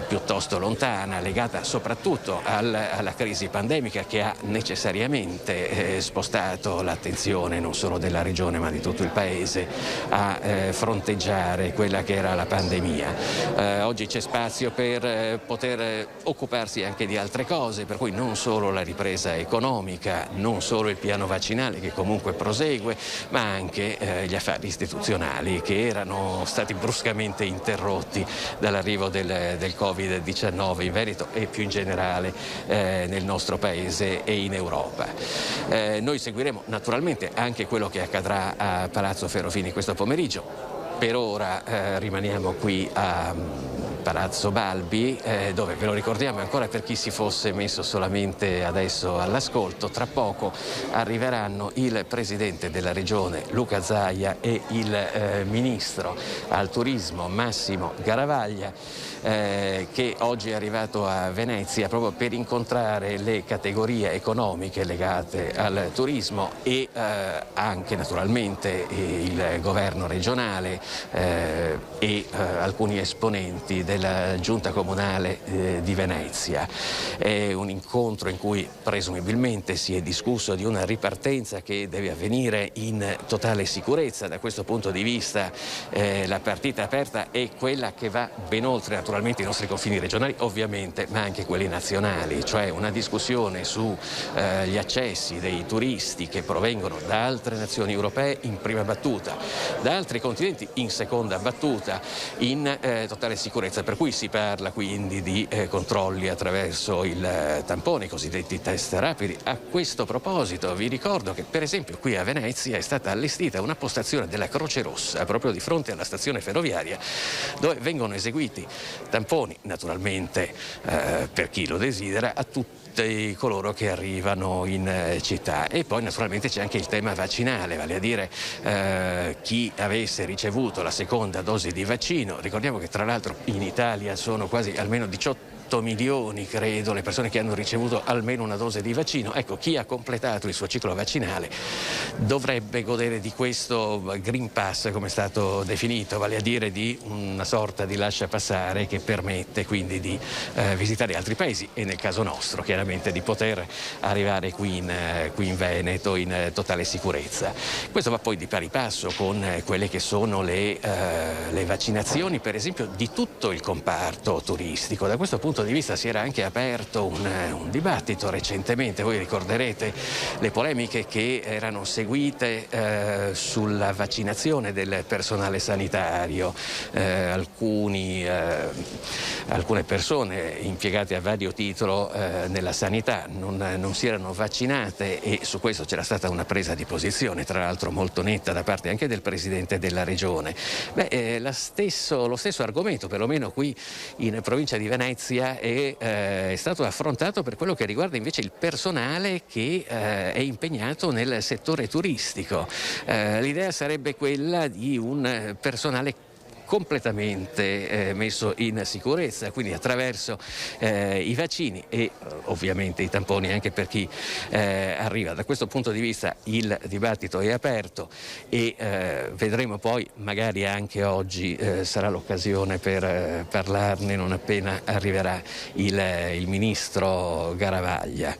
Speaker 5: piuttosto lontana, legata soprattutto alla crisi pandemica, che ha necessariamente spostato l'attenzione non solo della regione ma di tutto il paese a fronteggiare quella che era la pandemia. Oggi c'è spazio per poter occuparsi anche di altre cose, per cui non solo la ripresa economica, non solo il piano vaccinale che comunque prosegue, ma anche gli affari istituzionali che erano stati bruscamente interrotti dall'arrivo del Covid-19 in Veneto e più in generale nel nostro paese e in Europa. Noi seguiremo naturalmente anche quello che accadrà a Palazzo Ferrofini questo pomeriggio. Per ora rimaniamo qui a Palazzo Balbi, dove, ve lo ricordiamo ancora per chi si fosse messo solamente adesso all'ascolto, tra poco arriveranno il Presidente della Regione Luca Zaia e il Ministro al Turismo Massimo Garavaglia, che oggi è arrivato a Venezia proprio per incontrare le categorie economiche legate al turismo e anche naturalmente il governo regionale e alcuni esponenti della Giunta Comunale di Venezia. È un incontro in cui presumibilmente si è discusso di una ripartenza che deve avvenire in totale sicurezza. Da questo punto di vista la partita aperta è quella che va ben oltre naturalmente i nostri confini regionali, ovviamente, ma anche quelli nazionali, cioè una discussione su gli accessi dei turisti che provengono da altre nazioni europee in prima battuta, da altri continenti in seconda battuta, in totale sicurezza, per cui si parla quindi di controlli attraverso il tampone, i cosiddetti test rapidi. A questo proposito vi ricordo che per esempio qui a Venezia è stata allestita una postazione della Croce Rossa proprio di fronte alla stazione ferroviaria, dove vengono eseguiti tamponi, naturalmente per chi lo desidera, a tutti coloro che arrivano in città. E poi naturalmente c'è anche il tema vaccinale, vale a dire chi avesse ricevuto la seconda dose di vaccino. Ricordiamo che tra l'altro in Italia sono quasi almeno 18 milioni, credo, le persone che hanno ricevuto almeno una dose di vaccino. Ecco, chi ha completato il suo ciclo vaccinale dovrebbe godere di questo Green Pass, come è stato definito, vale a dire di una sorta di lasciapassare che permette quindi di visitare altri paesi e nel caso nostro chiaramente di poter arrivare qui in Veneto in totale sicurezza. Questo va poi di pari passo con quelle che sono le vaccinazioni, per esempio, di tutto il comparto turistico. Da questo punto punto di vista si era anche aperto un dibattito recentemente. Voi ricorderete le polemiche che erano seguite sulla vaccinazione del personale sanitario. Alcune persone impiegate a vario titolo nella sanità non si erano vaccinate e su questo c'era stata una presa di posizione, tra l'altro molto netta da parte anche del Presidente della Regione. Lo stesso argomento, perlomeno qui in provincia di Venezia, è stato affrontato per quello che riguarda invece il personale che è impegnato nel settore turistico. L'idea sarebbe quella di un personale completamente messo in sicurezza, quindi attraverso i vaccini e ovviamente i tamponi anche per chi arriva. Da questo punto di vista il dibattito è aperto e vedremo poi, magari anche oggi sarà l'occasione per parlarne non appena arriverà il ministro Garavaglia.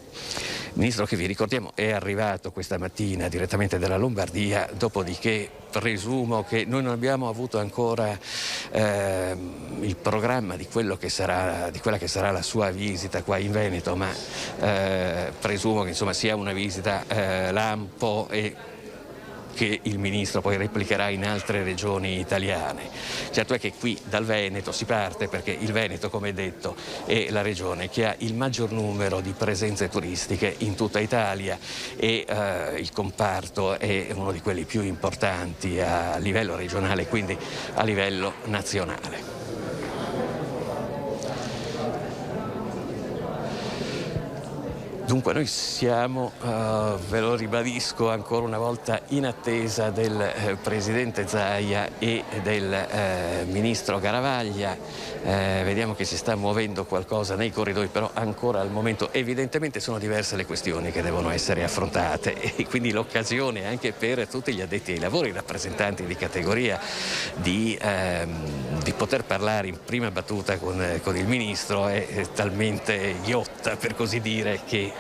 Speaker 5: Ministro che, vi ricordiamo, è arrivato questa mattina direttamente dalla Lombardia, dopodiché presumo che noi non abbiamo avuto ancora il programma di quella che sarà la sua visita qua in Veneto, ma presumo che insomma sia una visita lampo e che il Ministro poi replicherà in altre regioni italiane. Certo è che qui dal Veneto si parte perché il Veneto, come detto, è la regione che ha il maggior numero di presenze turistiche in tutta Italia e il comparto è uno di quelli più importanti a livello regionale, quindi a livello nazionale. Dunque noi siamo, ve lo ribadisco ancora una volta, in attesa del Presidente Zaia e del Ministro Garavaglia. Vediamo che si sta muovendo qualcosa nei corridoi, però ancora al momento evidentemente sono diverse le questioni che devono essere affrontate e quindi l'occasione anche per tutti gli addetti ai lavori, i rappresentanti di categoria, di poter parlare in prima battuta con il Ministro è talmente ghiotta, per così dire, che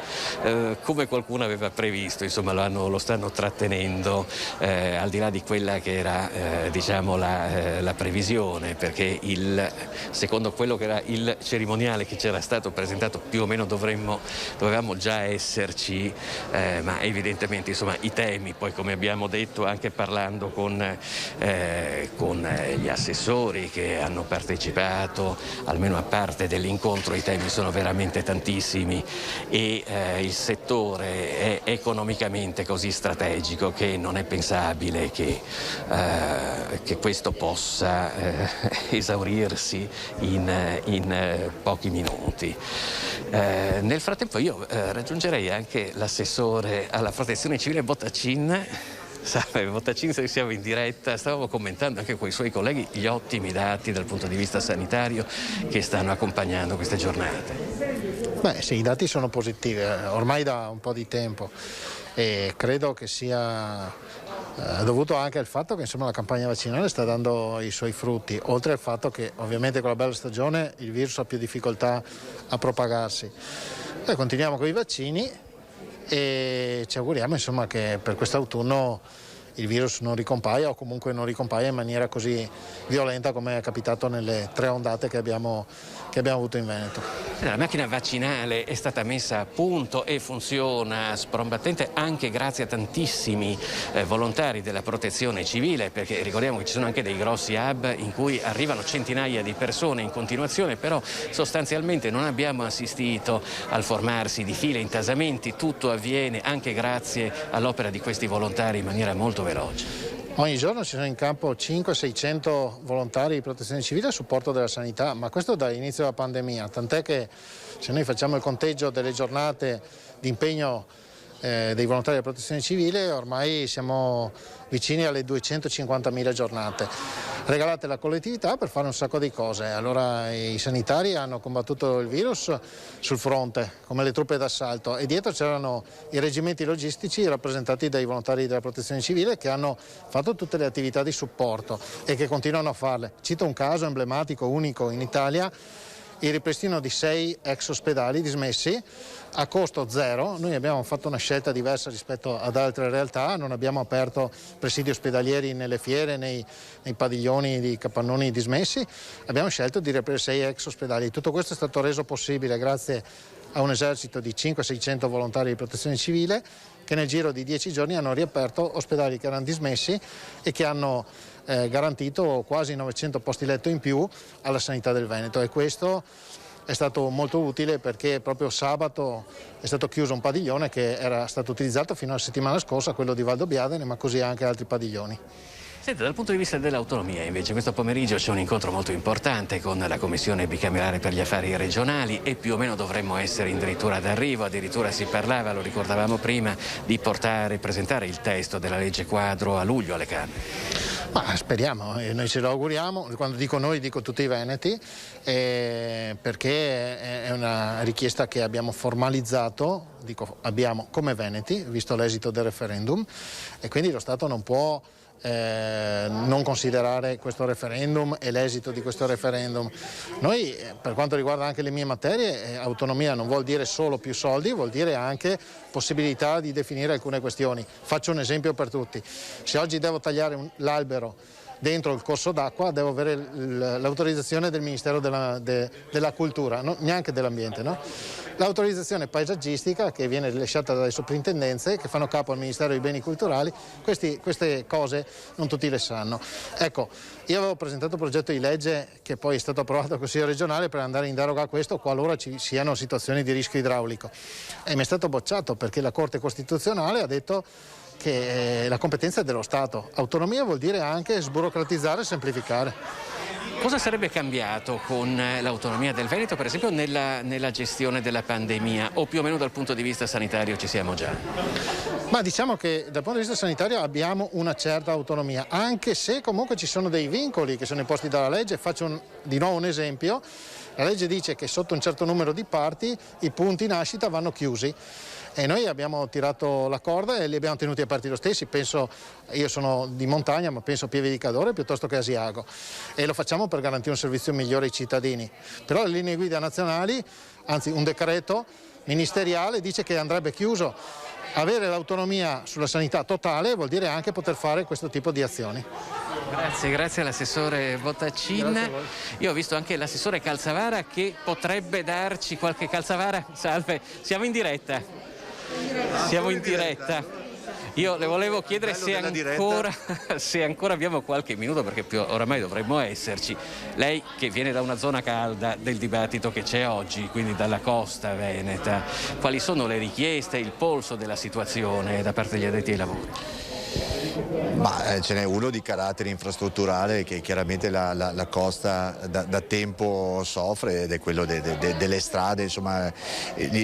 Speaker 5: come qualcuno aveva previsto, insomma lo stanno trattenendo al di là di quella che era diciamo la previsione, perché secondo quello che era il cerimoniale che c'era stato presentato più o meno dovevamo già esserci, ma evidentemente insomma i temi, poi come abbiamo detto anche parlando con gli assessori che hanno partecipato almeno a parte dell'incontro, i temi sono veramente tantissimi e il settore è economicamente così strategico che non è pensabile che questo possa esaurirsi in pochi minuti. Nel frattempo io raggiungerei anche l'assessore alla protezione civile Bottacin. Bottacin, se siamo in diretta, stavamo commentando anche con i suoi colleghi gli ottimi dati dal punto di vista sanitario che stanno accompagnando queste giornate.
Speaker 8: Beh sì, i dati sono positivi, ormai da un po' di tempo e credo che sia dovuto anche al fatto che insomma la campagna vaccinale sta dando i suoi frutti, oltre al fatto che ovviamente con la bella stagione il virus ha più difficoltà a propagarsi. Noi continuiamo con i vaccini e ci auguriamo insomma che per quest'autunno il virus non ricompaia o comunque non ricompaia in maniera così violenta come è capitato nelle 3 ondate che abbiamo avuto in Veneto.
Speaker 5: La macchina vaccinale è stata messa a punto e funziona sprombattente anche grazie a tantissimi volontari della protezione civile, perché ricordiamo che ci sono anche dei grossi hub in cui arrivano centinaia di persone in continuazione, però sostanzialmente non abbiamo assistito al formarsi di file, intasamenti, tutto avviene anche grazie all'opera di questi volontari in maniera molto veloce.
Speaker 8: Ogni giorno ci sono in campo 500-600 volontari di protezione civile a supporto della sanità, ma questo dall'inizio della pandemia, tant'è che se noi facciamo il conteggio delle giornate di impegno dei volontari della protezione civile, ormai siamo vicini alle 250.000 giornate regalate alla collettività per fare un sacco di cose. Allora i sanitari hanno combattuto il virus sul fronte come le truppe d'assalto e dietro c'erano i reggimenti logistici rappresentati dai volontari della protezione civile che hanno fatto tutte le attività di supporto e che continuano a farle. Cito un caso emblematico, unico in Italia, il ripristino di 6 ex ospedali dismessi a costo zero. Noi abbiamo fatto una scelta diversa rispetto ad altre realtà, non abbiamo aperto presidi ospedalieri nelle fiere, nei padiglioni di capannoni dismessi, abbiamo scelto di riaprire 6 ex ospedali. Tutto questo è stato reso possibile grazie a un esercito di 500-600 volontari di protezione civile che nel giro di 10 giorni hanno riaperto ospedali che erano dismessi e che hanno garantito quasi 900 posti letto in più alla sanità del Veneto, e questo è stato molto utile perché proprio sabato è stato chiuso un padiglione che era stato utilizzato fino alla settimana scorsa, quello di Valdobbiadene, ma così anche altri padiglioni.
Speaker 5: Senta, dal punto di vista dell'autonomia invece questo pomeriggio c'è un incontro molto importante con la Commissione bicamerale per gli affari regionali e più o meno dovremmo essere addirittura d'arrivo, addirittura si parlava, lo ricordavamo prima, di presentare il testo della legge quadro a luglio alle Camere.
Speaker 8: Ma speriamo, noi ce lo auguriamo, quando dico noi dico tutti i veneti, perché è una richiesta che abbiamo formalizzato, dico abbiamo come veneti, visto l'esito del referendum, e quindi lo Stato non può non considerare questo referendum e l'esito di questo referendum. Noi, per quanto riguarda anche le mie materie, autonomia non vuol dire solo più soldi, vuol dire anche possibilità di definire alcune questioni. Faccio un esempio per tutti: se oggi devo tagliare l'albero dentro il corso d'acqua devo avere l'autorizzazione del Ministero della Cultura, neanche dell'Ambiente, no? L'autorizzazione paesaggistica che viene rilasciata dalle soprintendenze che fanno capo al Ministero dei Beni Culturali, queste cose non tutti le sanno. Ecco, io avevo presentato un progetto di legge che poi è stato approvato al Consiglio regionale per andare in deroga a questo qualora ci siano situazioni di rischio idraulico, e mi è stato bocciato perché la Corte Costituzionale ha detto che la competenza è dello Stato. Autonomia vuol dire anche sburocratizzare e semplificare.
Speaker 5: Cosa sarebbe cambiato con l'autonomia del Veneto, per esempio, nella gestione della pandemia, o più o meno dal punto di vista sanitario ci siamo già?
Speaker 8: Ma diciamo che dal punto di vista sanitario abbiamo una certa autonomia, anche se comunque ci sono dei vincoli che sono imposti dalla legge. Faccio di nuovo un esempio. La legge dice che sotto un certo numero di parti i punti nascita vanno chiusi. E noi abbiamo tirato la corda e li abbiamo tenuti aperti lo stessi. Io sono di montagna, ma penso a Pieve di Cadore piuttosto che a Asiago, e lo facciamo per garantire un servizio migliore ai cittadini. Però le linee guida nazionali, anzi un decreto ministeriale dice che andrebbe chiuso. Avere l'autonomia sulla sanità totale vuol dire anche poter fare questo tipo di azioni.
Speaker 5: Grazie all'assessore Bottacin. Io ho visto anche l'assessore Calzavara che potrebbe darci qualche Calzavara. Salve, siamo in diretta. Siamo in diretta. Io le volevo chiedere se ancora abbiamo qualche minuto, perché oramai dovremmo esserci. Lei che viene da una zona calda del dibattito che c'è oggi, quindi dalla costa veneta, quali sono le richieste, il polso della situazione da parte degli addetti ai lavori?
Speaker 9: Ma ce n'è uno di carattere infrastrutturale che chiaramente la costa da tempo soffre, ed è quello delle strade. Insomma,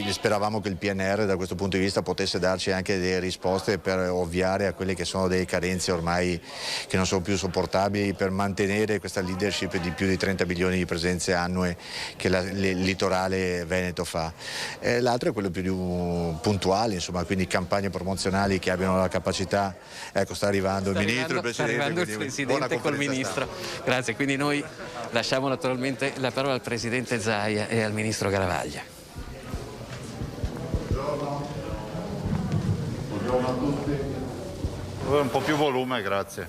Speaker 9: speravamo che il PNR da questo punto di vista potesse darci anche delle risposte per ovviare a quelle che sono delle carenze ormai che non sono più sopportabili, per mantenere questa leadership di più di 30 milioni di presenze annue che il litorale veneto fa. L'altro è quello più puntuale, insomma, quindi campagne promozionali che abbiano la capacità. Ecco, sta arrivando il ministro, il
Speaker 5: presidente col ministro. Grazie, quindi noi lasciamo naturalmente la parola al presidente Zaia e al ministro Garavaglia.
Speaker 10: Buongiorno a tutti. Un po' più volume, grazie.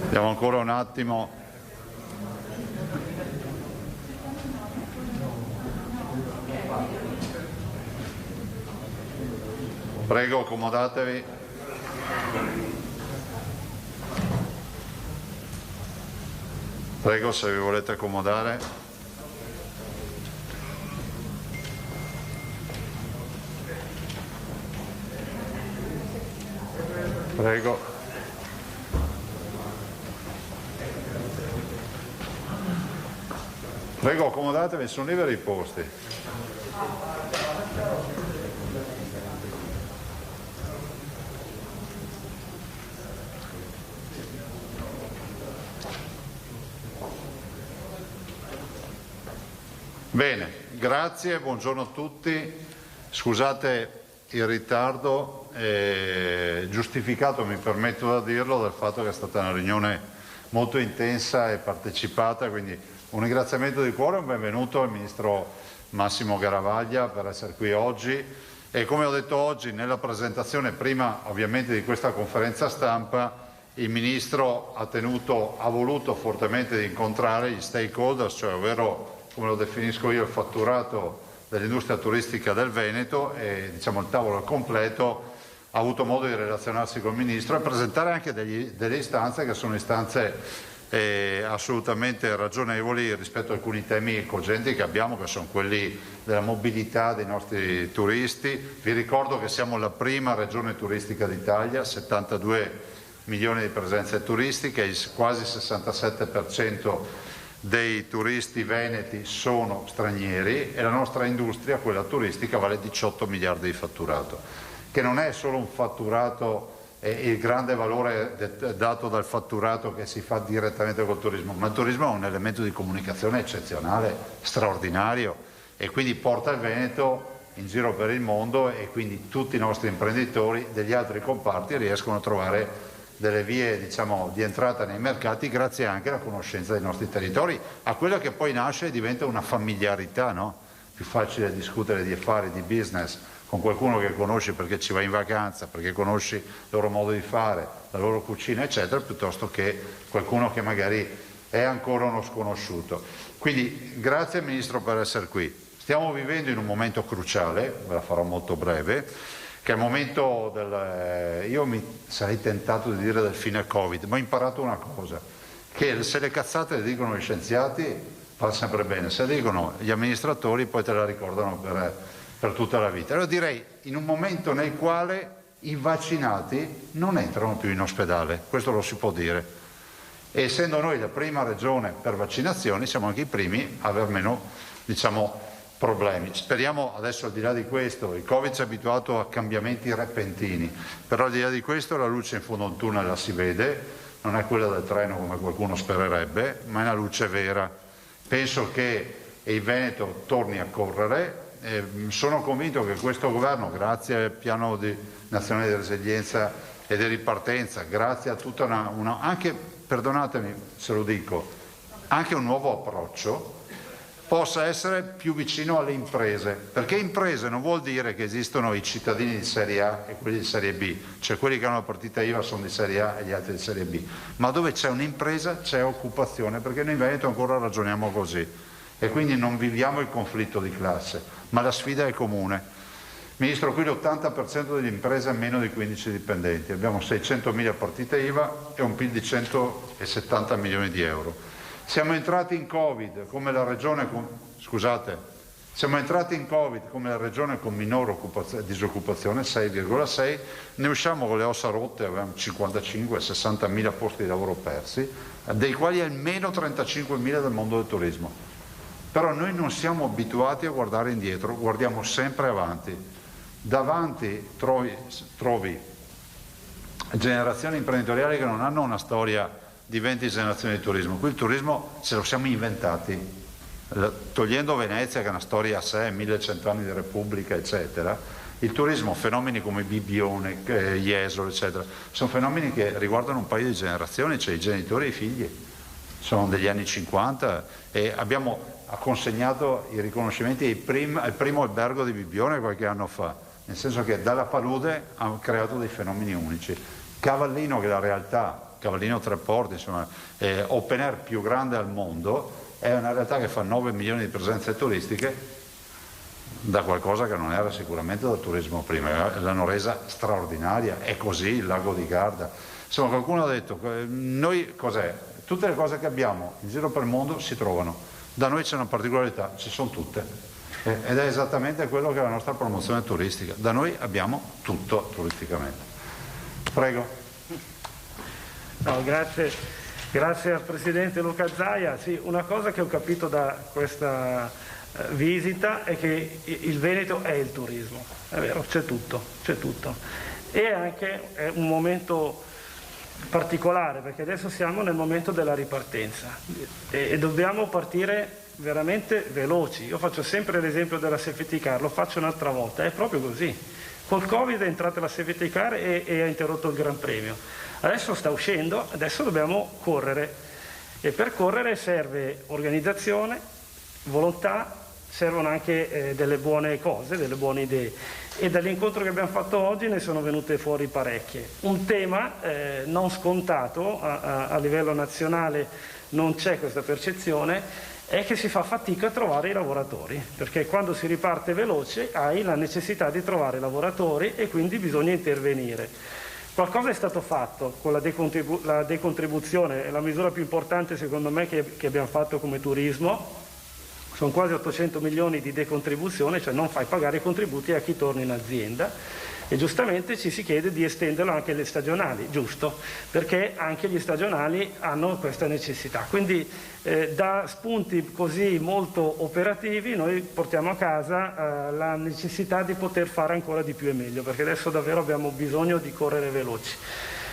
Speaker 10: Andiamo ancora un attimo. Prego, accomodatevi. Prego, se vi volete accomodare. Prego. Prego, accomodatevi, sono liberi i posti. Bene, grazie, buongiorno a tutti. Scusate il ritardo, giustificato, mi permetto di dirlo, dal fatto che è stata una riunione molto intensa e partecipata, quindi un ringraziamento di cuore e un benvenuto al Ministro Massimo Garavaglia per essere qui oggi. E come ho detto oggi nella presentazione, prima ovviamente di questa conferenza stampa, il Ministro ha voluto fortemente di incontrare gli stakeholders, cioè ovvero, come lo definisco io, il fatturato dell'industria turistica del Veneto, e diciamo il tavolo al completo. Ha avuto modo di relazionarsi con il Ministro e presentare anche delle istanze che sono istanze assolutamente ragionevoli rispetto a alcuni temi cogenti che abbiamo, che sono quelli della mobilità dei nostri turisti. Vi ricordo che siamo la prima regione turistica d'Italia, 72 milioni di presenze turistiche, quasi il 67% dei turisti veneti sono stranieri e la nostra industria, quella turistica, vale 18 miliardi di fatturato, che non è solo un fatturato e il grande valore dato dal fatturato che si fa direttamente col turismo, ma il turismo è un elemento di comunicazione eccezionale, straordinario, e quindi porta il Veneto in giro per il mondo, e quindi tutti i nostri imprenditori degli altri comparti riescono a trovare delle vie, diciamo, di entrata nei mercati grazie anche alla conoscenza dei nostri territori, a quella che poi nasce e diventa una familiarità, no? Più facile discutere di affari, di business con qualcuno che conosci perché ci vai in vacanza, perché conosci il loro modo di fare, la loro cucina, eccetera, piuttosto che qualcuno che magari è ancora uno sconosciuto. Quindi grazie Ministro per essere qui. Stiamo vivendo in un momento cruciale, ve la farò molto breve, che è il momento io mi sarei tentato di dire del fine Covid, ma ho imparato una cosa, che se le cazzate le dicono gli scienziati va sempre bene, se le dicono gli amministratori poi te la ricordano per tutta la vita. Allora direi in un momento nel quale i vaccinati non entrano più in ospedale, questo lo si può dire, e essendo noi la prima regione per vaccinazioni siamo anche i primi a aver meno, diciamo, problemi. Speriamo adesso, al di là di questo, il Covid ci ha abituato a cambiamenti repentini, però al di là di questo la luce in fondo al tunnel la si vede, non è quella del treno come qualcuno spererebbe, ma è una luce vera. Penso che il Veneto torni a correre. Sono convinto che questo governo, grazie al piano nazionale di resilienza e di ripartenza, grazie a tutta anche, perdonatemi se lo dico, anche un nuovo approccio, possa essere più vicino alle imprese, perché imprese non vuol dire che esistono i cittadini di serie A e quelli di serie B, cioè quelli che hanno la partita IVA sono di serie A e gli altri di serie B, ma dove c'è un'impresa c'è occupazione, perché noi in Veneto ancora ragioniamo così e quindi non viviamo il conflitto di classe, ma la sfida è comune. Ministro, qui l'80% delle imprese ha meno di 15 dipendenti, abbiamo 600.000 partite IVA e un PIL di 170 milioni di euro. Siamo entrati in Covid come la regione con minore disoccupazione, 6,6, ne usciamo con le ossa rotte, avevamo 55-60 mila posti di lavoro persi, dei quali almeno 35 mila del mondo del turismo. Però noi non siamo abituati a guardare indietro, guardiamo sempre avanti. Davanti trovi generazioni imprenditoriali che non hanno una storia di 20 generazioni di turismo. Qui il turismo ce lo siamo inventati, togliendo Venezia che è una storia a sé, 1100 anni di Repubblica, eccetera. Il turismo, fenomeni come Bibbione, Jesolo, eccetera, sono fenomeni che riguardano un paio di generazioni, cioè i genitori e i figli. Sono degli anni 50 e abbiamo consegnato i riconoscimenti al primo albergo di Bibbione qualche anno fa, nel senso che dalla palude hanno creato dei fenomeni unici. Cavallino, che è la realtà, Cavallino Tre Porti, insomma, open air più grande al mondo, è una realtà che fa 9 milioni di presenze turistiche da qualcosa che non era sicuramente dal turismo prima, l'hanno resa straordinaria, è così il lago di Garda. Insomma, qualcuno ha detto, noi cos'è? Tutte le cose che abbiamo in giro per il mondo si trovano, da noi c'è una particolarità, ci sono tutte, ed è esattamente quello che è la nostra promozione turistica, da noi abbiamo tutto turisticamente. Prego.
Speaker 11: No, grazie al Presidente Luca Zaia. Sì, una cosa che ho capito da questa visita è che il Veneto è il turismo, è vero, c'è tutto. E anche è un momento particolare, perché adesso siamo nel momento della ripartenza e dobbiamo partire veramente veloci. Io faccio sempre l'esempio della safety car, lo faccio un'altra volta, è proprio così. Col Covid è entrata la safety car e ha interrotto il Gran Premio. Adesso sta uscendo, adesso dobbiamo correre e per correre serve organizzazione, volontà, servono anche delle buone cose, delle buone idee e dall'incontro che abbiamo fatto oggi ne sono venute fuori parecchie. Un tema non scontato a livello nazionale, non c'è questa percezione, è che si fa fatica a trovare i lavoratori, perché quando si riparte veloce hai la necessità di trovare lavoratori e quindi bisogna intervenire. Qualcosa è stato fatto con la decontribuzione, è la misura più importante secondo me che abbiamo fatto come turismo, sono quasi 800 milioni di decontribuzione, cioè non fai pagare i contributi a chi torna in azienda e giustamente ci si chiede di estenderlo anche alle stagionali, giusto, perché anche gli stagionali hanno questa necessità. Quindi da spunti così molto operativi noi portiamo a casa la necessità di poter fare ancora di più e meglio, perché adesso davvero abbiamo bisogno di correre veloci.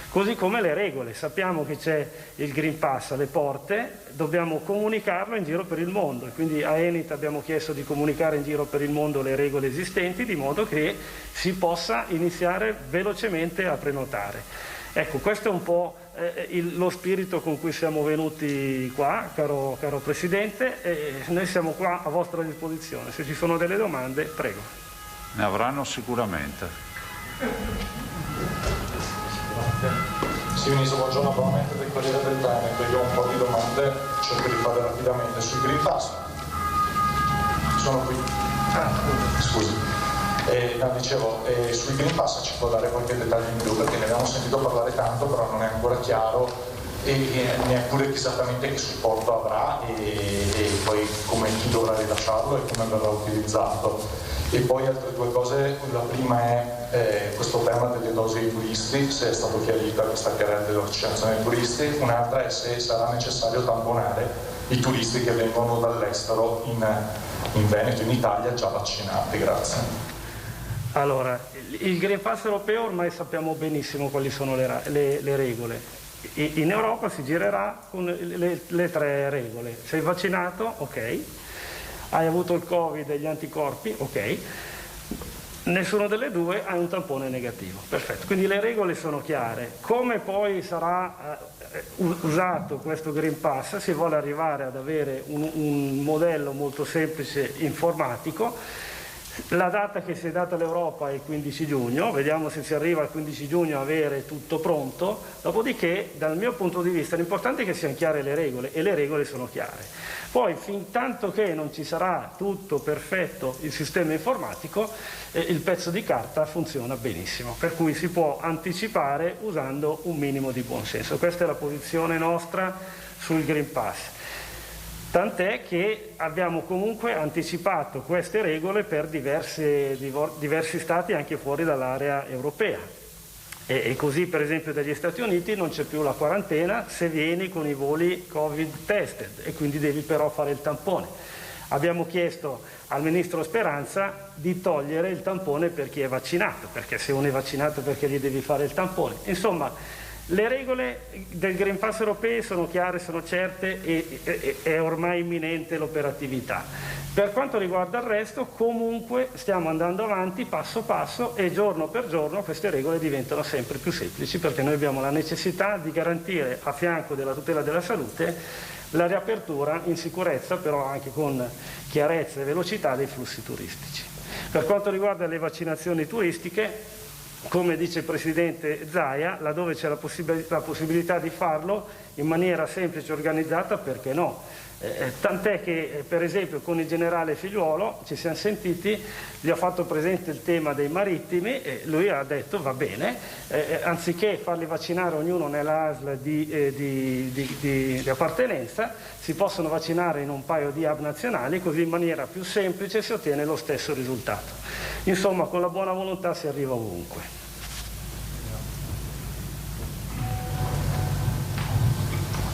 Speaker 11: Così come le regole, sappiamo che c'è il Green Pass alle porte, dobbiamo comunicarlo in giro per il mondo e quindi a Enit abbiamo chiesto di comunicare in giro per il mondo le regole esistenti di modo che si possa iniziare velocemente a prenotare. Ecco, questo è un po' lo spirito con cui siamo venuti qua, caro Presidente, e noi siamo qua a vostra disposizione. Se ci sono delle domande, prego.
Speaker 10: Ne avranno sicuramente.
Speaker 12: Sì, Ministro, buongiorno, nuovamente del Corriere del Veneto. Io ho un po' di domande, cerco di fare rapidamente sui Green Pass. Sono qui. Scusi. Dicevo, sui Green Pass ci può dare qualche dettaglio in più, perché ne abbiamo sentito parlare tanto, però non è ancora chiaro e neppure esattamente che supporto avrà e poi come chi dovrà rilasciarlo e come verrà utilizzato. E poi altre due cose, la prima è questo tema delle dosi ai turisti, se è stato chiarita questa chiarezza della vaccinazione dei turisti, un'altra è se sarà necessario tamponare i turisti che vengono dall'estero in Veneto, in Italia, già vaccinati. Grazie.
Speaker 11: Allora, il Green Pass europeo ormai sappiamo benissimo quali sono le regole. In Europa si girerà con le tre regole. Sei vaccinato? Ok. Hai avuto il Covid e gli anticorpi? Ok. Nessuna delle due hai un tampone negativo. Perfetto. Quindi le regole sono chiare. Come poi sarà usato questo Green Pass? Si vuole arrivare ad avere un modello molto semplice informatico. La data che si è data all'Europa è il 15 giugno, vediamo se si arriva al 15 giugno a avere tutto pronto, dopodiché dal mio punto di vista l'importante è che siano chiare le regole e le regole sono chiare. Poi fin tanto che non ci sarà tutto perfetto il sistema informatico, il pezzo di carta funziona benissimo, per cui si può anticipare usando un minimo di buonsenso. Questa è la posizione nostra sul Green Pass. Tant'è che abbiamo comunque anticipato queste regole per diversi stati anche fuori dall'area europea. E così per esempio dagli Stati Uniti non c'è più la quarantena se vieni con i voli Covid tested e quindi devi però fare il tampone. Abbiamo chiesto al Ministro Speranza di togliere il tampone per chi è vaccinato, perché se uno è vaccinato perché gli devi fare il tampone. Insomma, le regole del Green Pass europee sono chiare, sono certe e è ormai imminente l'operatività. Per quanto riguarda il resto, comunque stiamo andando avanti passo passo e giorno per giorno queste regole diventano sempre più semplici perché noi abbiamo la necessità di garantire a fianco della tutela della salute la riapertura in sicurezza, però anche con chiarezza e velocità dei flussi turistici. Per quanto riguarda le vaccinazioni turistiche, come dice il Presidente Zaia, laddove c'è la possibilità di farlo in maniera semplice e organizzata, perché no? Tant'è che per esempio con il generale Figliuolo ci siamo sentiti, gli ho fatto presente il tema dei marittimi e lui ha detto va bene, anziché farli vaccinare ognuno nella ASL di appartenenza, si possono vaccinare in un paio di hub nazionali, così in maniera più semplice si ottiene lo stesso risultato. Insomma, con la buona volontà si arriva ovunque.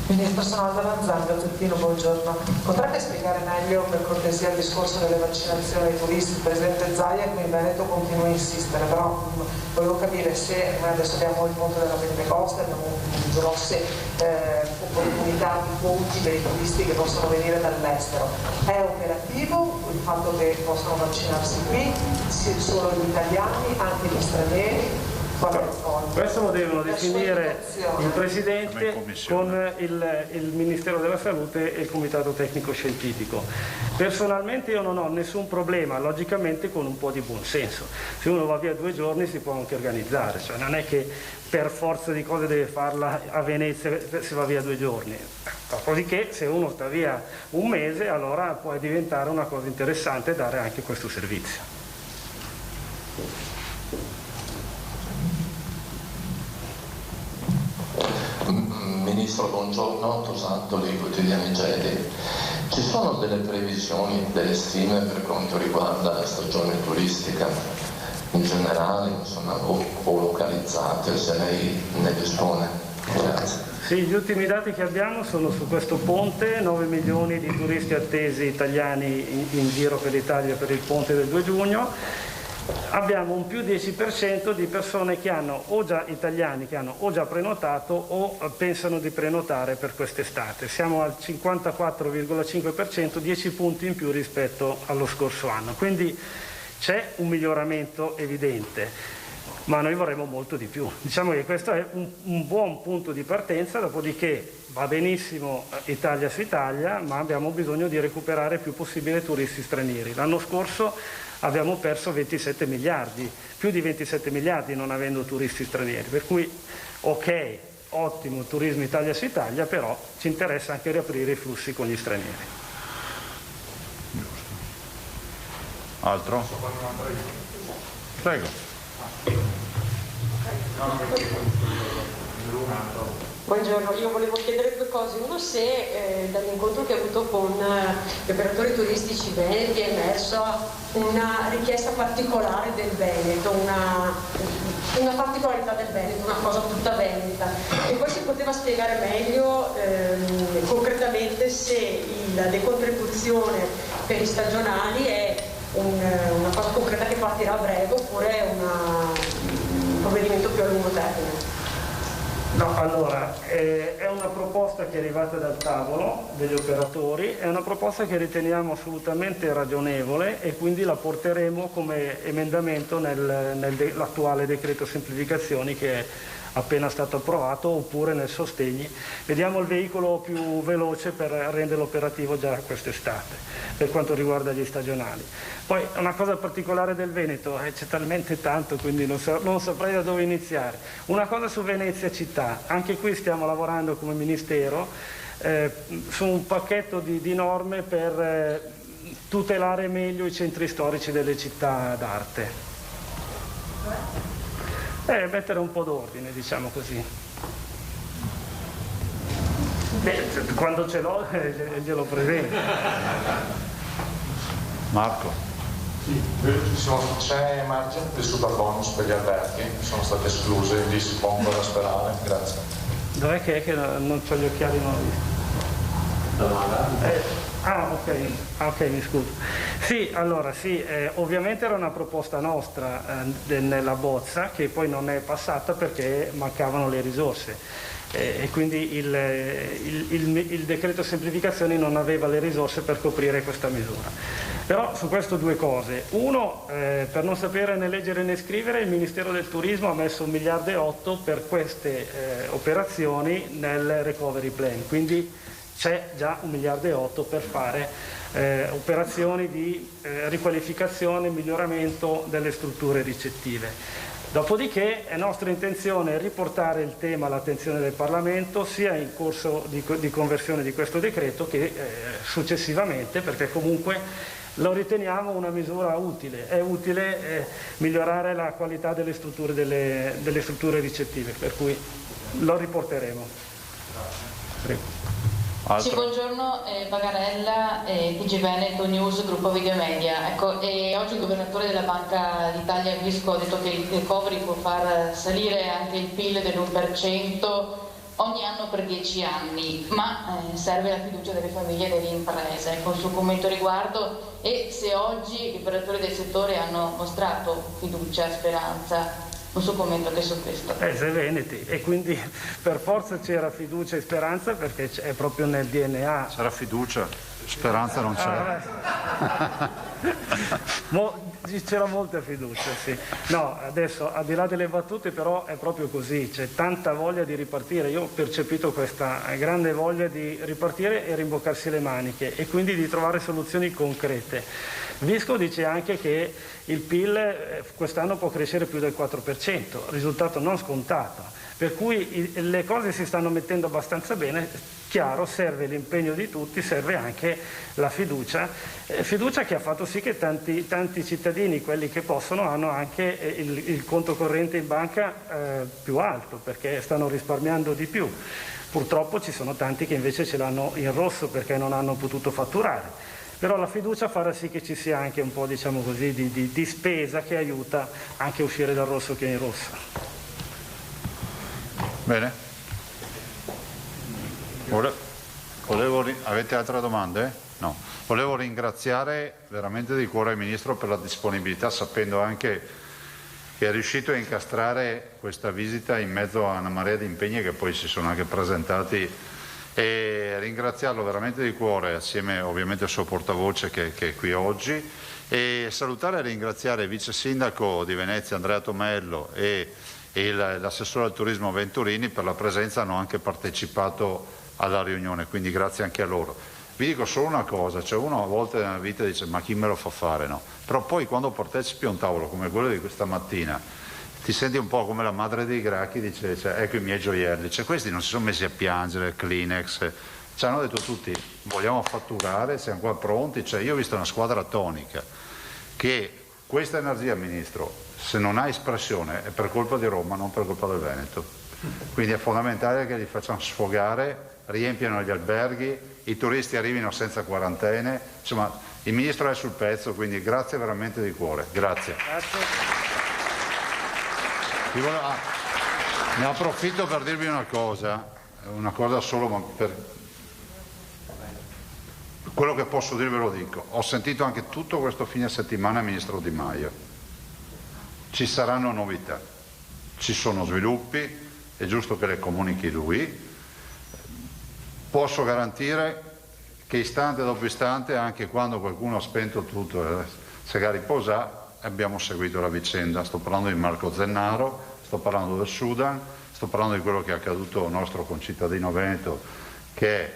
Speaker 13: Ministro, sono Aldana Zanga, Zettino, buongiorno. Potrebbe spiegare meglio per cortesia il discorso delle vaccinazioni ai turisti? Il Presidente Zaia qui in Veneto continua a insistere, però volevo capire se noi adesso abbiamo il ponte della Pentecoste, abbiamo grosse opportunità di ponti per i turisti che possono venire dall'estero. È operativo il fatto che possono vaccinarsi qui, solo gli italiani, anche gli stranieri?
Speaker 11: Questo lo devono definire il Presidente con il Ministero della Salute e il Comitato Tecnico Scientifico. Personalmente io non ho nessun problema, logicamente con un po' di buonsenso. Se uno va via 2 giorni si può anche organizzare, cioè non è che per forza di cose deve farla a Venezia se va via 2 giorni. Dopodiché se uno sta via 1 mese allora può diventare una cosa interessante dare anche questo servizio.
Speaker 14: Ministro, buongiorno, Tosantoli, quotidiani Gedi. Ci sono delle previsioni, delle stime per quanto riguarda la stagione turistica in generale, insomma, o localizzate, se lei ne dispone? Grazie.
Speaker 11: Sì, gli ultimi dati che abbiamo sono su questo ponte, 9 milioni di turisti attesi italiani in giro per l'Italia per il ponte del 2 giugno. Abbiamo un più 10% di persone che hanno o già italiani che hanno o già prenotato o pensano di prenotare per quest'estate. Siamo al 54,5%, 10 punti in più rispetto allo scorso anno. Quindi c'è un miglioramento evidente, ma noi vorremmo molto di più. Diciamo che questo è un buon punto di partenza, dopodiché va benissimo Italia su Italia, ma abbiamo bisogno di recuperare il più possibile turisti stranieri. L'anno scorso abbiamo perso 27 miliardi, più di 27 miliardi non avendo turisti stranieri, per cui ok, ottimo turismo Italia su Italia, però ci interessa anche riaprire i flussi con gli stranieri.
Speaker 10: Altro? Prego.
Speaker 15: Buongiorno, io volevo chiedere 2 cose. Uno, se dall'incontro che ho avuto con gli operatori turistici veneti è emersa una richiesta particolare del Veneto, una particolarità del Veneto, una cosa tutta veneta. E poi si poteva spiegare meglio concretamente se la decontribuzione per i stagionali è una cosa concreta che partirà a breve oppure è un provvedimento più a lungo termine.
Speaker 11: No, allora, è una proposta che è arrivata dal tavolo degli operatori, è una proposta che riteniamo assolutamente ragionevole e quindi la porteremo come emendamento nell'attuale decreto semplificazioni che è appena stato approvato, oppure nel sostegni. Vediamo il veicolo più veloce per renderlo operativo già quest'estate, per quanto riguarda gli stagionali. Poi una cosa particolare del Veneto, c'è talmente tanto, quindi non saprei da dove iniziare. Una cosa su Venezia città, anche qui stiamo lavorando come Ministero su un pacchetto di norme per tutelare meglio i centri storici delle città d'arte. Mettere un po' d'ordine, diciamo così. Quando ce l'ho glielo presento.
Speaker 10: Marco.
Speaker 12: Sì, c'è margine del super bonus per gli alberghi, sono state escluse, lì si può ancora sperare, grazie.
Speaker 11: Dov'è che è che non ho gli occhiali nuovi? Ok, mi scuso. Sì, allora sì, ovviamente era una proposta nostra nella bozza che poi non è passata perché mancavano le risorse e quindi il decreto semplificazioni non aveva le risorse per coprire questa misura. Però su questo 2 cose. Uno, per non sapere né leggere né scrivere, il Ministero del Turismo ha messo 1,8 miliardi per queste operazioni nel recovery plan, quindi c'è già 1,8 miliardi per fare operazioni di riqualificazione e miglioramento delle strutture ricettive. Dopodiché è nostra intenzione riportare il tema all'attenzione del Parlamento sia in corso di conversione di questo decreto che successivamente, perché comunque lo riteniamo una misura utile. È utile migliorare la qualità delle strutture ricettive, per cui lo riporteremo. Prego.
Speaker 16: Sì, buongiorno, Bagarella, TG Veneto News, gruppo Video Media. Ecco, oggi il governatore della Banca d'Italia Visco ha detto che il recovery può far salire anche il PIL dell'1%, ogni anno per 10 anni, ma serve la fiducia delle famiglie e delle imprese. Con il suo commento riguardo, e se oggi gli operatori del settore hanno mostrato fiducia, speranza, un suo commento anche su questo.
Speaker 11: Sei veneti, e quindi per forza c'era fiducia e speranza, perché è proprio nel DNA.
Speaker 10: C'era fiducia, speranza non c'era.
Speaker 11: C'era molta fiducia, sì. No, adesso al di là delle battute, però è proprio così, c'è tanta voglia di ripartire. Io ho percepito questa grande voglia di ripartire e rimboccarsi le maniche, e quindi di trovare soluzioni concrete. Visco dice anche che il PIL quest'anno può crescere più del 4%, risultato non scontato, per cui le cose si stanno mettendo abbastanza bene. Chiaro, serve l'impegno di tutti, serve anche la fiducia che ha fatto sì che tanti cittadini, quelli che possono, hanno anche il conto corrente in banca più alto, perché stanno risparmiando di più. Purtroppo ci sono tanti che invece ce l'hanno in rosso perché non hanno potuto fatturare. Però la fiducia farà sì che ci sia anche un po', diciamo così, di spesa che aiuta anche a uscire dal rosso che è in rosso.
Speaker 10: Bene. Avete altre domande? No. Volevo ringraziare veramente di cuore il Ministro per la disponibilità, sapendo anche che è riuscito a incastrare questa visita in mezzo a una marea di impegni che poi si sono anche presentati, e ringraziarlo veramente di cuore, assieme ovviamente al suo portavoce che è qui oggi, e salutare e ringraziare il vice sindaco di Venezia Andrea Tomello e l'assessore al turismo Venturini per la presenza, hanno anche partecipato alla riunione, quindi grazie anche a loro. Vi dico solo una cosa, cioè uno a volte nella vita dice ma chi me lo fa fare, no? Però poi quando partecipi a un tavolo come quello di questa mattina ti senti un po' come la madre dei Gracchi, dice ecco i miei gioielli, cioè questi non si sono messi a piangere, Kleenex, ci hanno detto tutti vogliamo fatturare, siamo qua pronti, cioè io ho visto una squadra tonica, che questa energia, Ministro, se non ha espressione è per colpa di Roma, non per colpa del Veneto, quindi è fondamentale che li facciamo sfogare, riempiano gli alberghi, i turisti arrivino senza quarantene, insomma il Ministro è sul pezzo, quindi grazie veramente di cuore, grazie. Ne approfitto per dirvi una cosa solo, ma per quello che posso dirvi lo dico. Ho sentito anche tutto questo fine settimana il Ministro Di Maio. Ci saranno novità, ci sono sviluppi, è giusto che le comunichi lui. Posso garantire che istante dopo istante, anche quando qualcuno ha spento tutto e si è riposato, abbiamo seguito la vicenda. Sto parlando di Marco Zennaro, sto parlando del Sudan, sto parlando di quello che è accaduto al nostro concittadino veneto, che è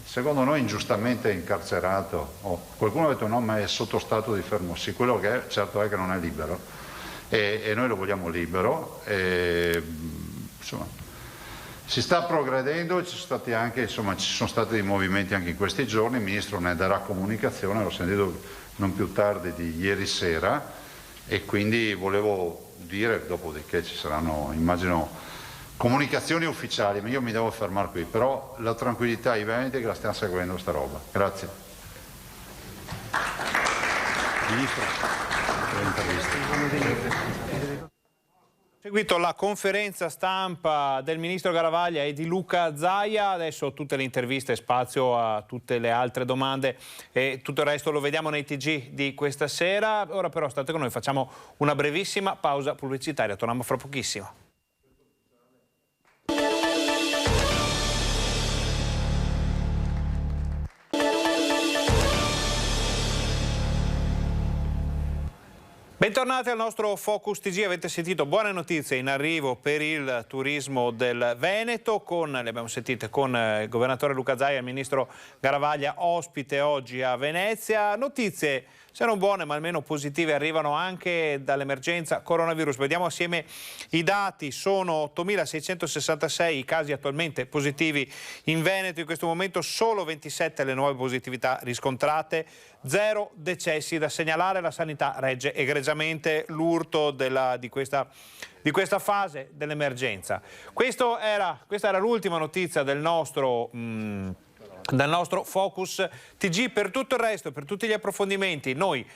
Speaker 10: secondo noi ingiustamente incarcerato. Qualcuno ha detto no, ma è sotto stato di fermo. Sì, quello che è, certo è che non è libero, e noi lo vogliamo libero. Insomma, si sta progredendo e ci sono stati dei movimenti anche in questi giorni. Il Ministro ne darà comunicazione, l'ho sentito non più tardi di ieri sera, e quindi volevo dire, dopodiché ci saranno, immagino, comunicazioni ufficiali, ma io mi devo fermare qui, però la tranquillità ai veneti che la stiamo seguendo sta roba. Grazie.
Speaker 1: Seguito la conferenza stampa del Ministro Garavaglia e di Luca Zaia, adesso tutte le interviste, spazio a tutte le altre domande e tutto il resto lo vediamo nei TG di questa sera. Ora però state con noi, facciamo una brevissima pausa pubblicitaria, torniamo fra pochissimo. Bentornati al nostro Focus TG, avete sentito buone notizie in arrivo per il turismo del Veneto, le abbiamo sentite con il governatore Luca Zaia e il ministro Garavaglia ospite oggi a Venezia. Notizie, se non buone ma almeno positive, arrivano anche dall'emergenza coronavirus. Vediamo assieme i dati, sono 8.666 i casi attualmente positivi in Veneto, in questo momento solo 27 le nuove positività riscontrate, 0 decessi da segnalare. La sanità regge egregiamente l'urto di questa fase dell'emergenza. Questa era l'ultima notizia del nostro Focus TG. Per tutto il resto, per tutti gli approfondimenti, noi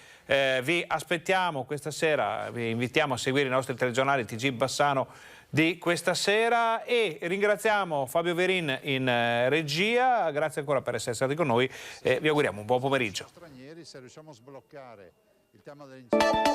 Speaker 1: vi aspettiamo questa sera, vi invitiamo a seguire i nostri telegiornali TG Bassano di questa sera, e ringraziamo Fabio Verin in regia. Grazie ancora per essere stati con noi e vi auguriamo un buon pomeriggio.
Speaker 17: Stranieri, se riusciamo a sbloccare il tema dell'incendio.